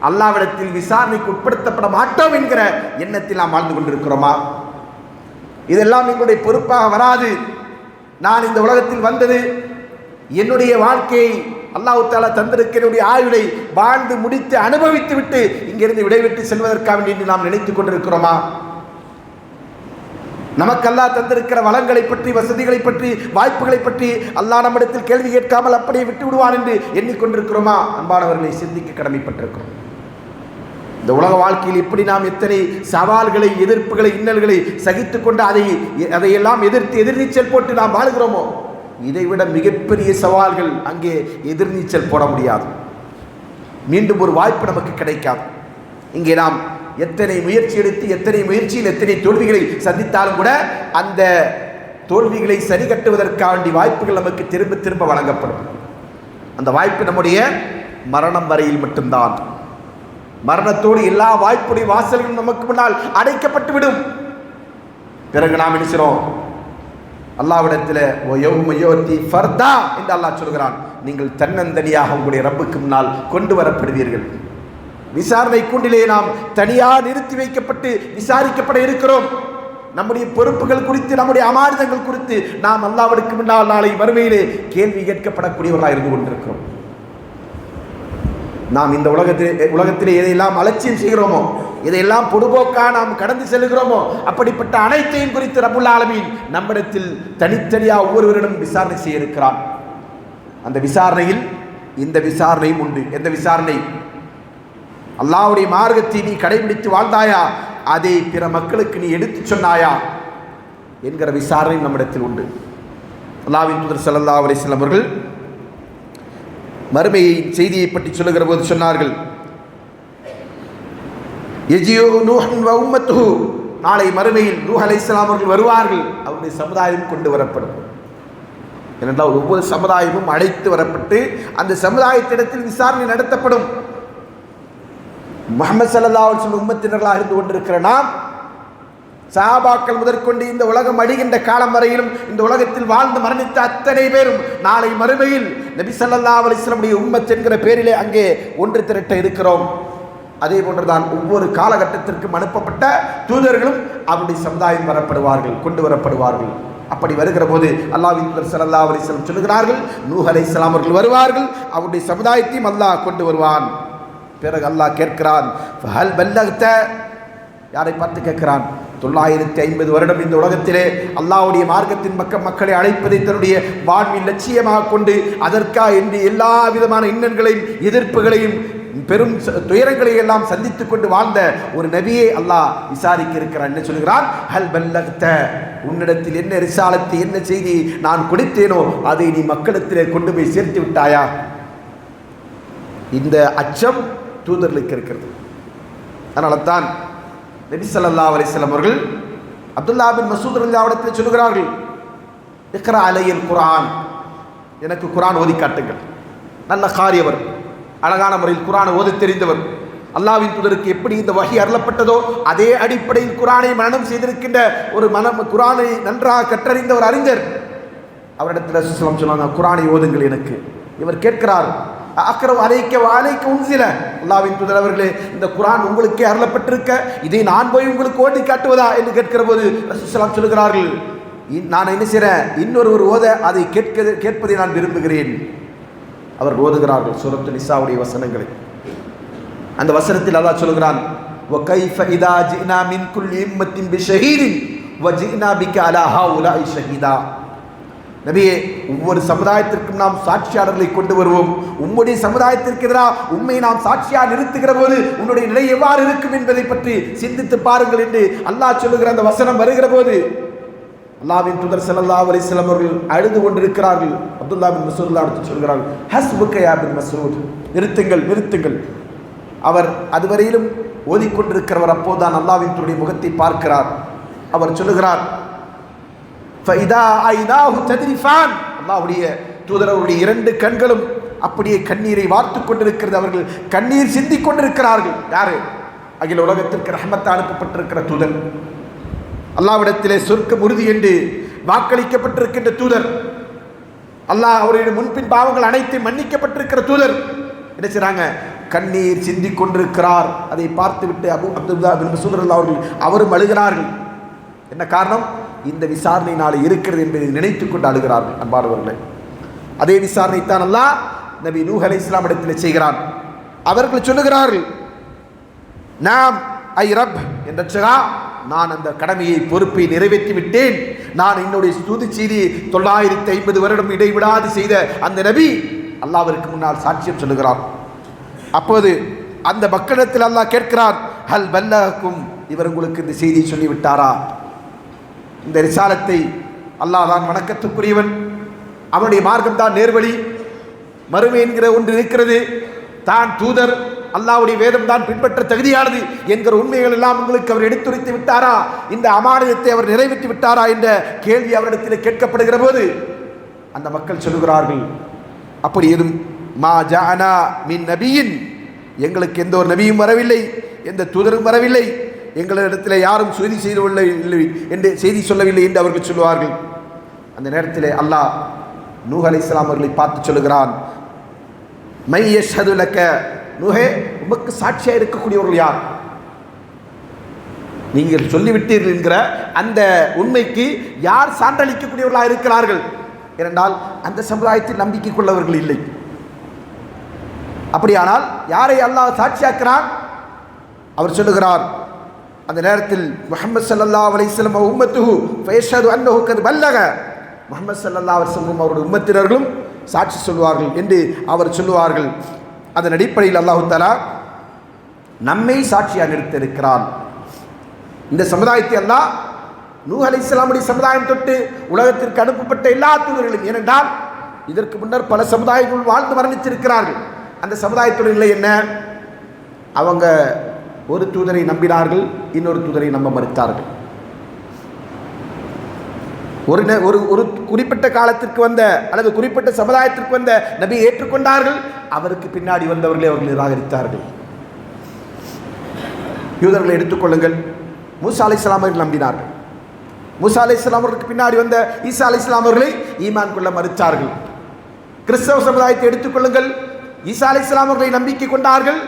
அல்லாஹ்விடத்தில் விசாரணைக்கு உட்படுத்தப்பட மாட்டோம் என்கிற எண்ணத்தில் நாம் வாழ்ந்து கொண்டிருக்கிறோமா? இதெல்லாம் எங்களுடைய பொறுப்பாக வராது. நான் இந்த உலகத்தில் வந்தது என்னுடைய வாழ்க்கையை அல்லாஹ் தஆலா தந்திருக்கிற ஆயுளை வாழ்ந்து முடித்து அனுபவித்து விட்டு இங்கிருந்து விடைவிட்டு செல்வதற்காக வேண்டி நாம் நினைத்துக் கொண்டிருக்கிறோமா? நமக்கு அல்லாஹ் தந்திருக்கிற வளங்களை பற்றி, வசதிகளை பற்றி, வாய்ப்புகளை பற்றி அல்லாஹ் நம்மிடத்தில் கேள்வி கேட்காமல் அப்படியே விட்டு விடுவான் என்று எண்ணிக்கொண்டிருக்கிறோமா? அன்பானவர்களை சிந்திக்க கடமைப்பட்டிருக்கிறோம். இந்த உலக வாழ்க்கையில் இப்படி நாம் எத்தனை சவால்களை, எதிர்ப்புகளை, இன்னல்களை சகித்து கொண்டு அதையெல்லாம் எதிர்த்து எதிர்நீச்சல் போட்டு நாம் வாழ்கிறோமோ, இதைவிட மிகப்பெரிய சவால்கள் அங்கே எதிர்நீச்சல் போட முடியாது. மீண்டும் ஒரு வாய்ப்பு நமக்கு கிடைக்காது. இங்கே நாம் எத்தனை முயற்சி எடுத்து, எத்தனை முயற்சியில் எத்தனை தோல்விகளை சந்தித்தாலும் கூட அந்த தோல்விகளை சரி கட்டுவதற்காண்டி வாய்ப்புகள் நமக்கு திரும்ப திரும்ப வழங்கப்படும். அந்த வாய்ப்பு நம்முடைய மரணம் வரையில் மட்டும்தான். மரணத்தோடு எல்லா வாய்ப்புடைய வாசல்களும் நமக்கு முன்னால் அடைக்கப்பட்டுவிடும். பிறகு நாம் நினைக்கிறோம் அல்லாஹ்விடத்தில் ஃபர்தா என்று அல்லாஹ் சொல்கிறான், நீங்கள் தன்னந்தனியாக உங்களுடைய ரப்புக்கு முன்னால் கொண்டு வரப்படுவீர்கள். விசாரணை கூண்டிலே நாம் தனியாக நிறுத்தி வைக்கப்பட்டு விசாரிக்கப்பட இருக்கிறோம். நம்முடைய பொறுப்புகள் குறித்து, நம்முடைய அமானிதங்கள் குறித்து நாம் அல்லாஹ்வுக்கு முன்னால் நாளை மறுமையிலே கேள்வி கேட்கப்படக்கூடியவர்களாக இருந்து கொண்டிருக்கிறோம். நாம் இந்த உலகத்திலே எதையெல்லாம் அலட்சியம் செய்கிறோமோ, இதையெல்லாம் பொதுபோக்காக நாம் கடந்து செல்கிறோமோ, அப்படிப்பட்ட அனைத்தையும் குறித்து ரப்புல் ஆலமீன் நம்மிடத்தில் தனித்தனியாக ஒவ்வொருவரிடம் விசாரணை செய்ய இருக்கிறான். அந்த விசாரணையில் இந்த விசாரணையும் உண்டு. எந்த விசாரணை? அல்லாஹ்வுடைய மார்க்கத்தை நீ கடைபிடித்து வாழ்ந்தாயா, அதை பிற மக்களுக்கு நீ எடுத்து சொன்னாயா என்கிற விசாரணை நம்மிடத்தில் உண்டு. அல்லாஹ்வின் தூதர் ஸல்லல்லாஹு அலைஹி வஸல்லம் அவர்கள் மறுமையை செய்தியை பற்றி சொல்லுகிற போது சொன்னார்கள், யஜியு நூஹ் வ உம்மத்துஹு, நாளை மறுமையில் நூஹ் அலைஹிஸ்ஸலாம் அவர்கள் வருவார்கள், அவருடைய சமுதாயம் கொண்டு வரப்படும். ஏனென்றால் ஒவ்வொரு சமுதாயமும் அழைத்து வரப்பட்டு அந்த சமுதாயத்திடத்தில் விசாரணை நடத்தப்படும். முஹம்மது ஸல்லல்லாஹு அலைஹி வஸல்லம் உம்மத்தினர்களாக இருந்து கொண்டிருக்கிற நாம், சஹாபாக்கள் முதற்கொண்டு இந்த உலகம் அழிகின்ற காலம் வரையிலும் இந்த உலகத்தில் வாழ்ந்து மரணித்த அத்தனை பேரும் நாளை மறுமையில் நபி ஸல்லல்லாஹு அலைஹி வஸல்லம் உம்மத் என்கிற பேரிலே அங்கே ஒன்று திரட்ட இருக்கிறோம். அதே போன்றுதான் ஒவ்வொரு காலகட்டத்திற்கும் அனுப்பப்பட்ட தூதர்களும் அவருடைய சமுதாயம் வரப்படுவார்கள், கொண்டு வரப்படுவார்கள். அப்படி வருகிற போது அல்லாஹ்வின் தூதர் ஸல்லல்லாஹு அலைஹி வஸல்லம் சொல்லுகிறார்கள், நூஹ் அலைஹிஸ்ஸலாம் அவர்கள் வருவார்கள், அவருடைய சமுதாயத்தையும் அல்லாஹ் கொண்டு வருவான். பிறகு அல்லாஹ் கேட்கிறான், ஃபஹல் பல்லக்த, யாரை பார்த்து கேட்கிறான்? 950 வருடம் இந்த உலகத்திலே அல்லாஹ்வுடைய மார்க்கத்தின் மக்களை அழைப்பதை தன்னுடைய வாழ்வின் லட்சியமாக கொண்டு அதற்காக என்று எல்லா விதமான இன்னல்களையும் எதிர்ப்புகளையும் பெரும் துயரங்களையும் எல்லாம் சந்தித்துக் கொண்டு வாழ்ந்த ஒரு நபியை அல்லாஹ் விசாரிக்க இருக்கிறான். என்ன சொல்கிறான்? ஹல் பல்லக்த, உன்னிடத்தில் என்ன ரிசாலத்தை என்ன செய்தி நான் கொடுத்தேனோ அதை நீ மக்களிடத்திலே கொண்டு போய் சேர்த்து விட்டாயா? இந்த அச்சம் தூதர்களுக்கு இருக்கிறது. அதனால தான் நபி ஸல்லல்லாஹு அலைஹி வஸல்லம் அவர்கள் அப்துல்லாஹ் பின் மஸ்ஊத் ரலியல்லாஹு அன்ஹு சொல்கிறார்கள், இக்ரா அலையல் குர்ஆன், எனக்கு குர்ஆன் ஓதி காட்டுங்கள். நல்ல காரியவர், அழகான முறையில் குர்ஆனை ஓதி தெரிந்தவர். அல்லாஹ்வின் தூதருக்கு எப்படி இந்த வஹி அருளப்பட்டதோ அதே அடிப்படையில் குர்ஆனை மனனம் செய்திருக்கின்ற ஒரு குர்ஆனை நன்றாக கற்றறிந்த ஒரு அறிஞர். அவரிடத்தில் ரசூலுல்லாஹி ஸல்லல்லாஹு அலைஹி வஸல்லம் சொன்னாங்க, குர்ஆனை ஓதுங்கள் எனக்கு. இவர் கேட்கிறார், அக்ரவு அலைக்க வலைக்க உன்சில, அல்லாஹ்வின் தூதர் அவர்களே, இந்த குர்ஆன் உங்களுக்கே அருளப்பட்டிருக்க இதை நான் போய் உங்களுக்கு ஓதி காட்டுவதா என்று கேட்கிற போது ரசூலுல்லாஹி ஸல்லல்லாஹு அலைஹி வஸல்லம் சொல்கிறார்கள், நான் என்ன செய்கிறேன், இன்னொரு ஓத அதை கேட்பதை நான் விரும்புகிறேன். அவர் ஓதுகிறார்கள் சூரத்து நிசாவுடைய வசனங்களை. அந்த வசனத்தில் அல்லாஹ் சொல்கிறான், வகைஃப இதா ஜினா மின் குல்லி உம்மத்தின் பிஷஹீதின் வஜினா பிக அலா ஹாஉலாஇ ஷஹீதா. நபியே, ஒவ்வொரு சமுதாயத்திற்கும் நாம் சாட்சியாளர்களை கொண்டு வருவோம். உம்முடைய சமுதாயத்திற்கு எதிராக உண்மை நாம் சாட்சியாக நிறுத்துகிற போது உன்னுடைய நிலை எவ்வாறு இருக்கும் என்பதை பற்றி சிந்தித்து பாருங்கள் என்று அல்லாஹ் சொல்லுகிற அந்த வசனம் வருகிற போது அல்லாஹ்வின் தூதர் ஸல்லல்லாஹு அலைஹி வஸல்லம் அவர்கள் அழுது கொண்டிருக்கிறார்கள். அப்துல்லாஹ் பின் மஸ்ஊத் அடுத்து சொல்கிறார்கள், ஹஸ்புக யா பின் மஸ்ஊத், நிறுத்துங்கள் நிறுத்துங்கள். அவர் அதுவரையிலும் ஓதிக்கொண்டிருக்கிறவர் அப்போதுதான் அல்லாஹ்வின் தூதருடைய முகத்தை பார்க்கிறார். அவர் சொல்லுகிறார், ஃபைதா ஐனாஹு தத்ரிஃபான், அல்லாஹ்வுடைய தூதருடைய இரண்டு கண்களும் அப்படியே கண்ணீரை வார்த்து கொண்டிருக்கிறது. அவர்கள் கண்ணீர் சிந்திக் கொண்டிருக்கிறார்கள். யாரு? அகில உலகத்திற்கு ரஹ்மத்தாக அனுப்பப்பட்டிருக்கிற தூதர், அல்லாஹ்விடத்திலே சொர்க்கம் உறுதி என்று வாக்களிக்கப்பட்டிருக்கின்ற தூதர், அல்லாஹ் அவருடைய முன்பின் பாவங்கள் அனைத்தும் மன்னிக்கப்பட்டிருக்கிற தூதர் என்ன செய்றாங்க? கண்ணீர் சிந்திக் கொண்டிருக்கிறார். அதை பார்த்துவிட்டு அப்துல்லாஹ் பின் மஸ்ஊத் அவர்கள் அவரும் அழுகிறார்கள். என்ன காரணம்? இந்த விசாரணை நாளை இருக்கிறது என்பதை நினைத்துக் கொண்டு அழுகிறார்கள். அன்பானவர்களே, அதே விசாரணை தான் அல்லாஹ் நபி நூஹ் அலைஹிஸ்ஸலாம் இடத்தில் செய்கிறான். அவர்கள் சொல்லுகிறார்கள், நாம் ஐ ரப் என்ற, நான் அந்த கடமையை பொறுப்பை நிறைவேற்றி விட்டேன். நான் என்னுடைய ஸ்துதி செய்தி 950 வருடம் இடைவிடாது செய்த அந்த நபி அல்லாஹ்விற்கு முன்னால் சாட்சியம் சொல்லுகிறார். அப்போது அந்த மக்களிடத்தில் அல்லாஹ் கேட்கிறான், ஹல் பல்லகும், இவர் உங்களுக்கு இந்த செய்தியை சொல்லிவிட்டாரா? இந்த ரிசாலத்தை, அல்லாஹ் தான் வணக்கத்துக்குரியவன், அவனுடைய மார்க்கம் தான் நேர்வழி, மறுமை என்கிற ஒன்று இருக்கிறது, தான் தூதர், அல்லாஹ்வுடைய வேதம் தான் பின்பற்ற தகுதியானது என்கிற உண்மைகள் எல்லாம் உங்களுக்கு அவர் எடுத்துரைத்து விட்டாரா? இந்த அமானியத்தை அவர் நிறைவேற்றி விட்டாரா என்ற கேள்வி அவரிடத்தில் கேட்கப்படுகிற போது அந்த மக்கள் சொல்லுகிறார்கள், அப்படி எதுவும் மா ஜானா மின் நபியின், எங்களுக்கு எந்த ஒரு நபியும் வரவில்லை, எந்த தூதரும் வரவில்லை, எங்களிடத்தில் யாரும் செய்தி செய்யவில்லை என்று செய்தி சொல்லவில்லை என்று அவர்கள் சொல்லுவார்கள். அந்த நேரத்தில் அல்லாஹ் நூஹ் அலைஹிஸ்ஸலாம் அவர்களை பார்த்து சொல்லுகிறான், மை யஷ்ஹது லக, நூஹே, உமக்கு சாட்சியாக இருக்கக்கூடியவர்கள் யார்? நீங்கள் சொல்லிவிட்டீர்கள் என்கிற அந்த உண்மைக்கு யார் சான்றளிக்கக்கூடியவர்களாக இருக்கிறார்கள்? ஏனென்றால் அந்த சமுதாயத்தில் நம்பிக்கை கொள்ளவர்கள் இல்லை. அப்படியானால் யாரை அல்லாஹ் சாட்சியாக்கிறான்? அவர் சொல்லுகிறார், அந்த நேரத்தில் முஹம்மது ஸல்லல்லாஹு அலைஹி வஸல்லம் உம்மத்துஹு ஃபயஷ்ஹது அன்னஹு கத் பல்லக, முஹம்மது ஸல்லல்லாஹு அலைஹி வஸல்லம் அவருடைய உம்மத்தினர்களும் சாட்சி சொல்வார்கள் என்று அவர் சொல்லுவார்கள். அதன் அடிப்படையில் அல்லாஹ் தஆலா நம்மை சாட்சியாக நிறுத்தியிருக்கிறான். இந்த சமுதாயத்தை அல்லாஹ் நூஹ் அலைஹிஸ்ஸலாமுடைய சமுதாயம் தொட்டு உலகத்திற்கு அனுப்பப்பட்ட எல்லா தூதர்களும். ஏனென்றால் இதற்கு முன்னர் பல சமுதாயங்கள் வாழ்ந்து மரணித்திருக்கிறார்கள். அந்த சமுதாயத்துடைய நிலை என்ன? அவங்க ஒரு தூதரை நம்பினார்கள், இன்னொரு தூதரை நம்ப மறுத்தார்கள். ஒரு குறிப்பிட்ட காலத்திற்கு வந்த அல்லது குறிப்பிட்ட சமுதாயத்திற்கு வந்த நபியை ஏற்றுக்கொண்டார்கள், அவருக்கு பின்னாடி வந்தவர்களை அவர்கள் நிராகரித்தார்கள். யூதர்களை எடுத்துக்கொள்ளுங்கள். மூசா அலைஹிஸ்ஸலாம் அவர்கள் நம்பினார்கள். மூசா அலைஹிஸ்ஸலாம் அவர்களுக்கு பின்னாடி வந்த ஈசா அலைஹிஸ்ஸலாம் அவர்களை ஈமான் கொள்ள மறுத்தார்கள். கிறிஸ்தவ சமுதாயத்தை எடுத்துக்கொள்ளுங்கள். ஈசா அலைஹிஸ்ஸலாம் அவர்களை நம்பிக்கை கொண்டார்கள்,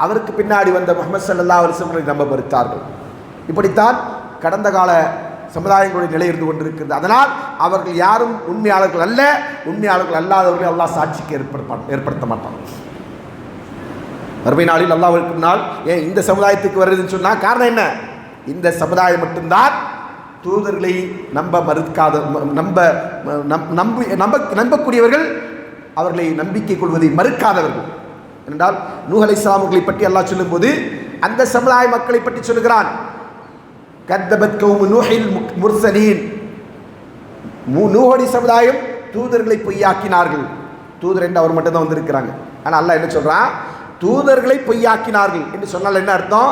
அவருக்கு பின்னாடி வந்த முஹம்மது ஸல்லல்லாஹு அலைஹி வஸல்லம் நம்ப மறுத்தார்கள். இப்படித்தான் கடந்த கால சமுதாயங்களுடைய நிலை இருந்து கொண்டிருக்கிறது. அதனால் அவர்கள் யாரும் உண்மையாளர்கள் அல்ல. உண்மையாளர்கள் அல்லாதவர்களை அல்லாஹ் சாட்சிக்கு ஏற்படுத்த மாட்டான். மறுமை நாளில் அல்லாஹ்வுக்கு முன்னால் ஏன் இந்த சமுதாயத்துக்கு வருதுன்னு சொன்னால் காரணம் என்ன? இந்த சமுதாயம் மட்டும்தான் தூதர்களை நம்பக்கூடியவர்கள், அவர்களை நம்பிக்கை கொள்வதை மறுக்காதவர்கள். என்றால் நூஹ் அலைஹிஸ்ஸலாம் அவர்களை பற்றி அல்லாஹ் சொல்லும்போது அந்த சமுதாய மக்களை பற்றி சொல்லுகிறான். கத்தபத் கௌமு நூஹில் முர்சலீன். நூஹுடைய சமுதாயம் தூதர்களை பொய்யாக்கினார்கள். தூதர் என்று அவர் மட்டும் தான் வந்திருக்கிறாங்க. ஆனால் அல்லாஹ் என்ன சொல்றான்? தூதர்களை பொய்யாக்கினார்கள் என்று சொன்னால் என்ன அர்த்தம்?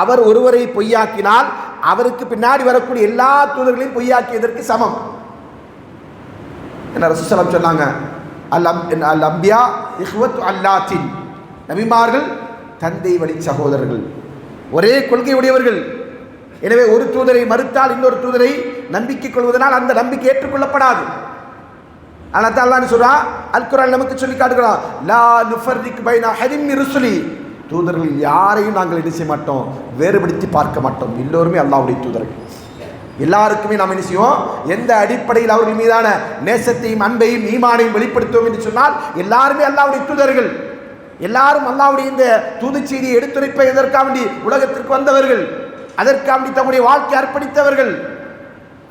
அவர் ஒருவரை பொய்யாக்கினால் அவருக்கு பின்னாடி வரக்கூடிய எல்லா தூதர்களையும் பொய்யாக்கியதற்கு சமம். என்ன ரசூலுல்லாஹி ஸல்லல்லாஹு அலைஹி வஸல்லம் சொன்னாங்க, அல் அம்பியா இஹ்வத்து அல்லாத்தின். நபிமார்கள் தந்தை வழி சகோதரர்கள், ஒரே கொள்கை உடையவர்கள். எனவே ஒரு தூதரை மறுத்தால் இன்னொரு தூதரை நம்பிக்கை கொள்வதனால் அந்த நம்பிக்கை ஏற்றுக்கொள்ளப்படாது. ஆனால் அல்லாஹ் சொல்றா, அல் குர்ஆன் நமக்கு சொல்லி காட்டுகிறான், லா நுஃபர்ரிக் பைன அஹதின் மின் ருசுலி. தூதர்கள் யாரையும் நாங்கள் என்ன செய்ய மாட்டோம், வேறுபடுத்தி பார்க்க மாட்டோம். எல்லோருமே அல்லாஹ்வுடைய தூதர்கள். எல்லாருக்குமே நாம் என்ன செய்வோம், எந்த அடிப்படையில் அவர்கள் மீதான நேசத்தையும் அன்பையும் ஈமானையும் வெளிப்படுத்துவோம் என்று சொன்னால் எல்லாருமே அல்லாஹ்வுடைய தூதர்கள். எல்லாரும் அல்லாஹ்வுடைய இந்த தூது செய்தியை எடுத்துரைப்பதற்காக வேண்டி உலகத்திற்கு வந்தவர்கள், அதற்காக வேண்டி தம்முடைய வாழ்க்கை அர்ப்பணித்தவர்கள்.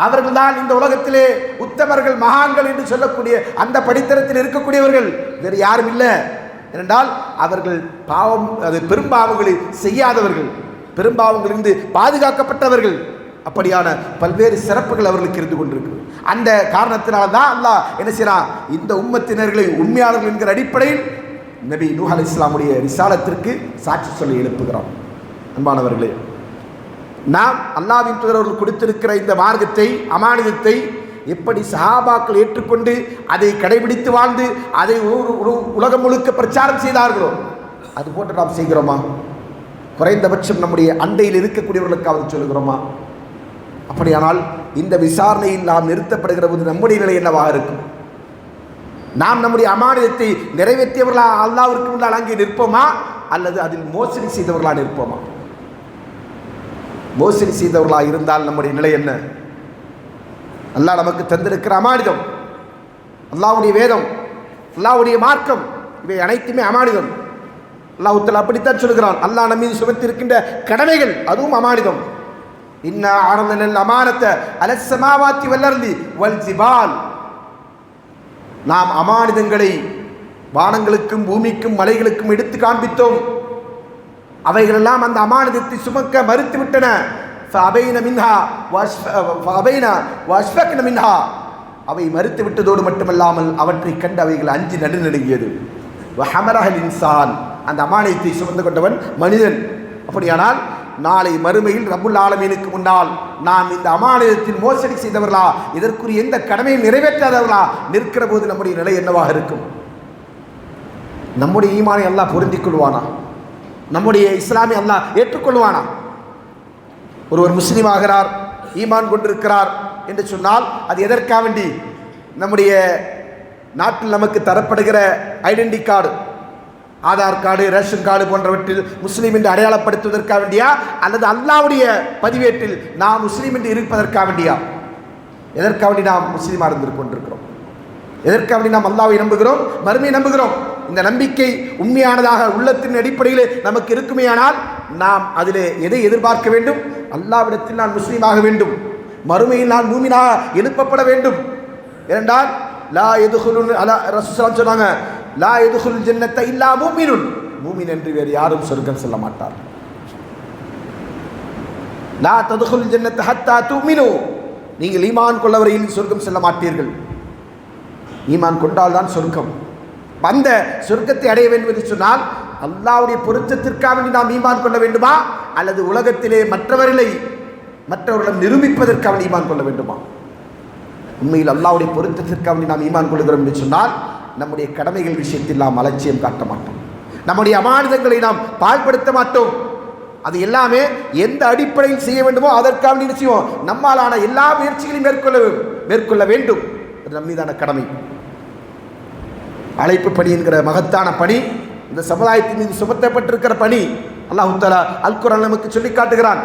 அவர்கள் தான் இந்த உலகத்திலே உத்தமர்கள், மகான்கள் என்று சொல்லக்கூடிய அந்த படித்தரத்தில் இருக்கக்கூடியவர்கள். வேறு யாரும் இல்லை. ஏனென்றால் அவர்கள் பாவம், அது பெரும்பாவங்களை செய்யாதவர்கள், பெரும்பாவங்களிலிருந்து பாதுகாக்கப்பட்டவர்கள். அப்படியான பல்வேறு சிறப்புகள் அவர்களுக்கு இருந்து கொண்டிருக்கு. அந்த காரணத்தினால்தான் அல்லாஹ் என்ன செய்யறான், இந்த உம்மத்தினர்களை உண்மையாளர்கள் என்கிற அடிப்படையில் நபி நூஹ் அலைஹிஸ்ஸலாமுடைய ரிசாலத்திற்கு சாட்சி சொல்லி எழுப்புகிறோம். அன்பானவர்களே, நாம் அல்லாஹ்வின் தூதர்கள் கொடுத்திருக்கிற இந்த மார்க்கத்தை, அமானிதத்தை எப்படி சஹாபாக்கள் ஏற்றுக்கொண்டு அதை கடைபிடித்து வாழ்ந்து அதை உலகம் முழுக்க பிரச்சாரம் செய்தார்களோ அது போன்று நாம் செய்கிறோமா? குறைந்தபட்சம் நம்முடைய அண்டையில் இருக்கக்கூடியவர்களுக்காவது சொல்லுகிறோமா? அப்படியானால் இந்த விசாரணையில் நாம் நிறுத்தப்படுகிற போது நம்முடைய நிலை என்னவாக இருக்கும்? நாம் நம்முடைய அமானிதத்தை நிறைவேற்றியவர்களா அல்லாஹ்விற்கு முன்னால் அங்கே நிற்போமா, அல்லது அதில் மோசடி செய்தவர்களா நிற்போமா? மோசடி செய்தவர்களாக இருந்தால் நம்முடைய நிலை என்ன? அல்லாஹ் நமக்கு தந்திருக்கிற அமானிதம், அல்லாஹ்வுடைய வேதம், அல்லாஹ்வுடைய மார்க்கம், இவை அனைத்துமே அமானிதம். அல்லாஹ் தஆலா அப்படித்தான் சொல்கிறான். அல்லாஹ் நம்ம மீது சுமத்திருக்கின்ற கடமைகள் அதுவும் அமானிதம். இன்னா அரதனல் அமானத அலஸ் ஸமாவாத்தி வல் அர்தி வல் ஜிபால். நாம் அமானிதங்களை வானங்களுக்கும் பூமிக்கும் மலைகளுக்கும் எடுத்து காண்பித்தோம். அவைகளெல்லாம் அந்த அமானிதத்தை சுமக்க மறுத்துவிட்டன. அவை மறுத்து விட்டதோடு மட்டுமல்லாமல் அவற்றை கண்டு அவைகள் அஞ்சு நடுநடுங்கியது. இன்சான், அந்த அமானிதத்தை சுமந்து கொண்டவன் மனிதன். அப்படியானால் நாளை மறுமையில் ரப்புல் ஆலமீனுக்கு முன்னால் நாம் இந்த அமானிதத்தில் மோசடி செய்தவர்களா, இதற்குரிய எந்த கடமையும் நிறைவேற்றாதவர்களா நிற்கிற போது நம்முடைய நிலை என்னவாக இருக்கும்? நம்முடைய ஈமானை அல்லாஹ் பொருந்திக் கொள்வானா? நம்முடைய இஸ்லாமை அல்லாஹ் ஏற்றுக்கொள்வானா? ஒருவர் முஸ்லீம் ஆகிறார், ஈமான் கொண்டிருக்கிறார் என்று சொன்னால் அது எதற்காக வேண்டி? நம்முடைய நாட்டில் நமக்கு தரப்படுகிற identity card, Aadhaar card, ration card போன்றவற்றில் முஸ்லீம் என்று அடையாளப்படுத்துவதற்காக வேண்டியா, அல்லது அல்லாஹ்வுடைய பதிவேட்டில் நாம் முஸ்லீம் என்று இருப்பதற்காக வேண்டியா? எதற்காக வேண்டி நாம் முஸ்லீமாக இருந்து கொண்டிருக்கிறோம்? எதற்காக வேண்டி நாம் அல்லாஹ்வை நம்புகிறோம், மறுமையை நம்புகிறோம்? இந்த நம்பிக்கை உண்மையானதாக உள்ளத்தின் அடிப்படையில் நமக்கு இருக்குமேயானால் நாம் அதில் எதை எதிர்பார்க்க வேண்டும்? அல்லாஹ்விடத்தில் நான் முஸ்லீமாக வேண்டும், மறுமையில் நான் மூமினாக எழுப்பப்பட வேண்டும். ஏனென்றால் லா யதுகுலுன் அலா ரசூலுல்லாஹ் சொன்னாங்க, லா யதுகுல் ஜன்னத இல்லா மூமினுன். மூமின் என்று வேறு யாரும் சொர்க்கம் செல்ல மாட்டார். லா ததுகுல் ஜன்னத ஹத்தா துமினு, நீங்கள் ஈமான் கொள்ளவரையில் சொர்க்கம் செல்ல மாட்டீர்கள். ஈமான் கொண்டால் தான் சொர்க்கம். அந்த சொர்க்கத்தை அடைய வேண்டும் என்று சொன்னால் அல்லாஹ்வுடைய பொருத்தத்திற்காக நாம் ஈமான் கொள்ள வேண்டுமா, அல்லது உலகத்திலே மற்றவர்களிடம் நிரூபிப்பதற்காக ஈமான் கொள்ள வேண்டுமா? உண்மையில் அல்லாஹ்வுடைய பொருத்தத்திற்காக நாம் ஈமான் கொள்கிறோம் என்று சொன்னால் நம்முடைய கடமைகள் விஷயத்தில் நாம் அலட்சியம் காட்ட மாட்டோம், நம்முடைய அமானிதங்களை நாம் பாழ்படுத்த மாட்டோம். அது எல்லாமே எந்த அடிப்படையில் செய்ய வேண்டுமோ அதற்காக நிச்சயம் நம்மாலான எல்லா முயற்சிகளையும் மேற்கொள்ள வேண்டும். அது நம் மீதான கடமை. அழைப்பு பணி என்கிற மகத்தான பணி இந்த சமுதாயத்தின் மீது சுமத்தப்பட்டிருக்கிற பணி. அல்லாஹ் தஆலா அல் குர்ஆன் நமக்கு சொல்லி காட்டுகிறான்.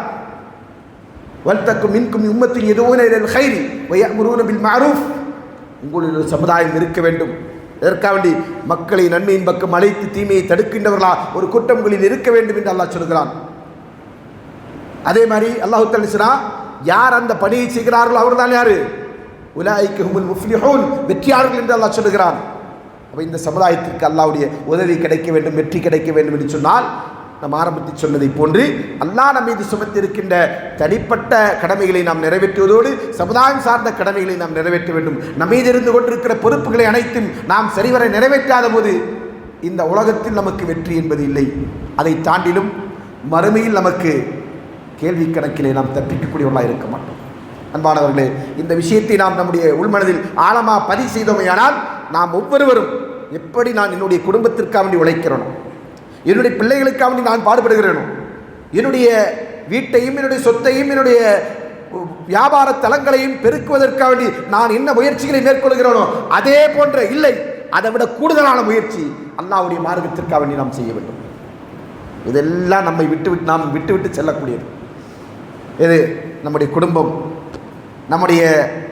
வல்தக்கும் மின்கும் உம்மத்தின் யதுஊன இலல் கைரி வயஅமுரூன பில் மஅரூஃப், உங்களுடைய ஒரு சமுதாயம் இருக்க வேண்டும். இதற்காக வேண்டி மக்களை நன்மையின் பக்கம் அழைத்து தீமையை தடுக்கின்றவர்களா ஒரு கூட்டங்களில் இருக்க வேண்டும் என்று அல்லாஹ் சொல்கிறான். அதே மாதிரி அல்லாஹ் தஆலா சொல்றான், யார் அந்த பணியை செய்கிறார்களோ அவர்தான் யாரு? உலாயிக ஹுமுல் முஃப்லிஹூன், வெற்றியாளர்கள் என்று அல்லாஹ் சொல்கிறான். அப்போ இந்த சமுதாயத்திற்கு அல்லாஹ்வுடைய உதவி கிடைக்க வேண்டும், வெற்றி கிடைக்க வேண்டும் என்று சொன்னால் நாம் ஆரம்பத்தில் சொன்னதை போன்று அல்லாஹ் நம்ம மீது சுமத்திருக்கின்ற தனிப்பட்ட கடமைகளை நாம் நிறைவேற்றுவதோடு சமுதாயம் சார்ந்த கடமைகளை நாம் நிறைவேற்ற வேண்டும். நம்ம மீது இருந்து கொண்டிருக்கிற பொறுப்புகளை அனைத்தும் நாம் சரிவர நிறைவேற்றாத போது இந்த உலகத்தில் நமக்கு வெற்றி என்பது இல்லை. அதை தாண்டிலும் மறுமையில் நமக்கு கேள்வி கணக்கிலே நாம் தப்பிக்கக்கூடியவர்களாக இருக்க மாட்டோம். அன்பானவர்களே, இந்த விஷயத்தை நாம் நம்முடைய உள்மனதில் ஆழமாக பதிவு செய்தோமையானால் நாம் ஒவ்வொருவரும் எப்படி நான் என்னுடைய குடும்பத்திற்காக வேண்டி உழைக்கிறேனோ, என்னுடைய பிள்ளைகளுக்காக வேண்டி நான் பாடுபடுகிறேனோ, என்னுடைய வீட்டையும் என்னுடைய சொத்தையும் என்னுடைய வியாபார தலங்களையும் பெருக்குவதற்காக வேண்டி நான் என்ன முயற்சிகளை மேற்கொள்கிறேனோ அதே போன்ற இல்லை, அதை விட கூடுதலான முயற்சி அல்லாஹ்வுடைய மார்க்கத்திற்காக வேண்டி நாம் செய்ய வேண்டும். இதெல்லாம் நம்மை நாம் விட்டுவிட்டு செல்லக்கூடியது. இது நம்முடைய குடும்பம், நம்முடைய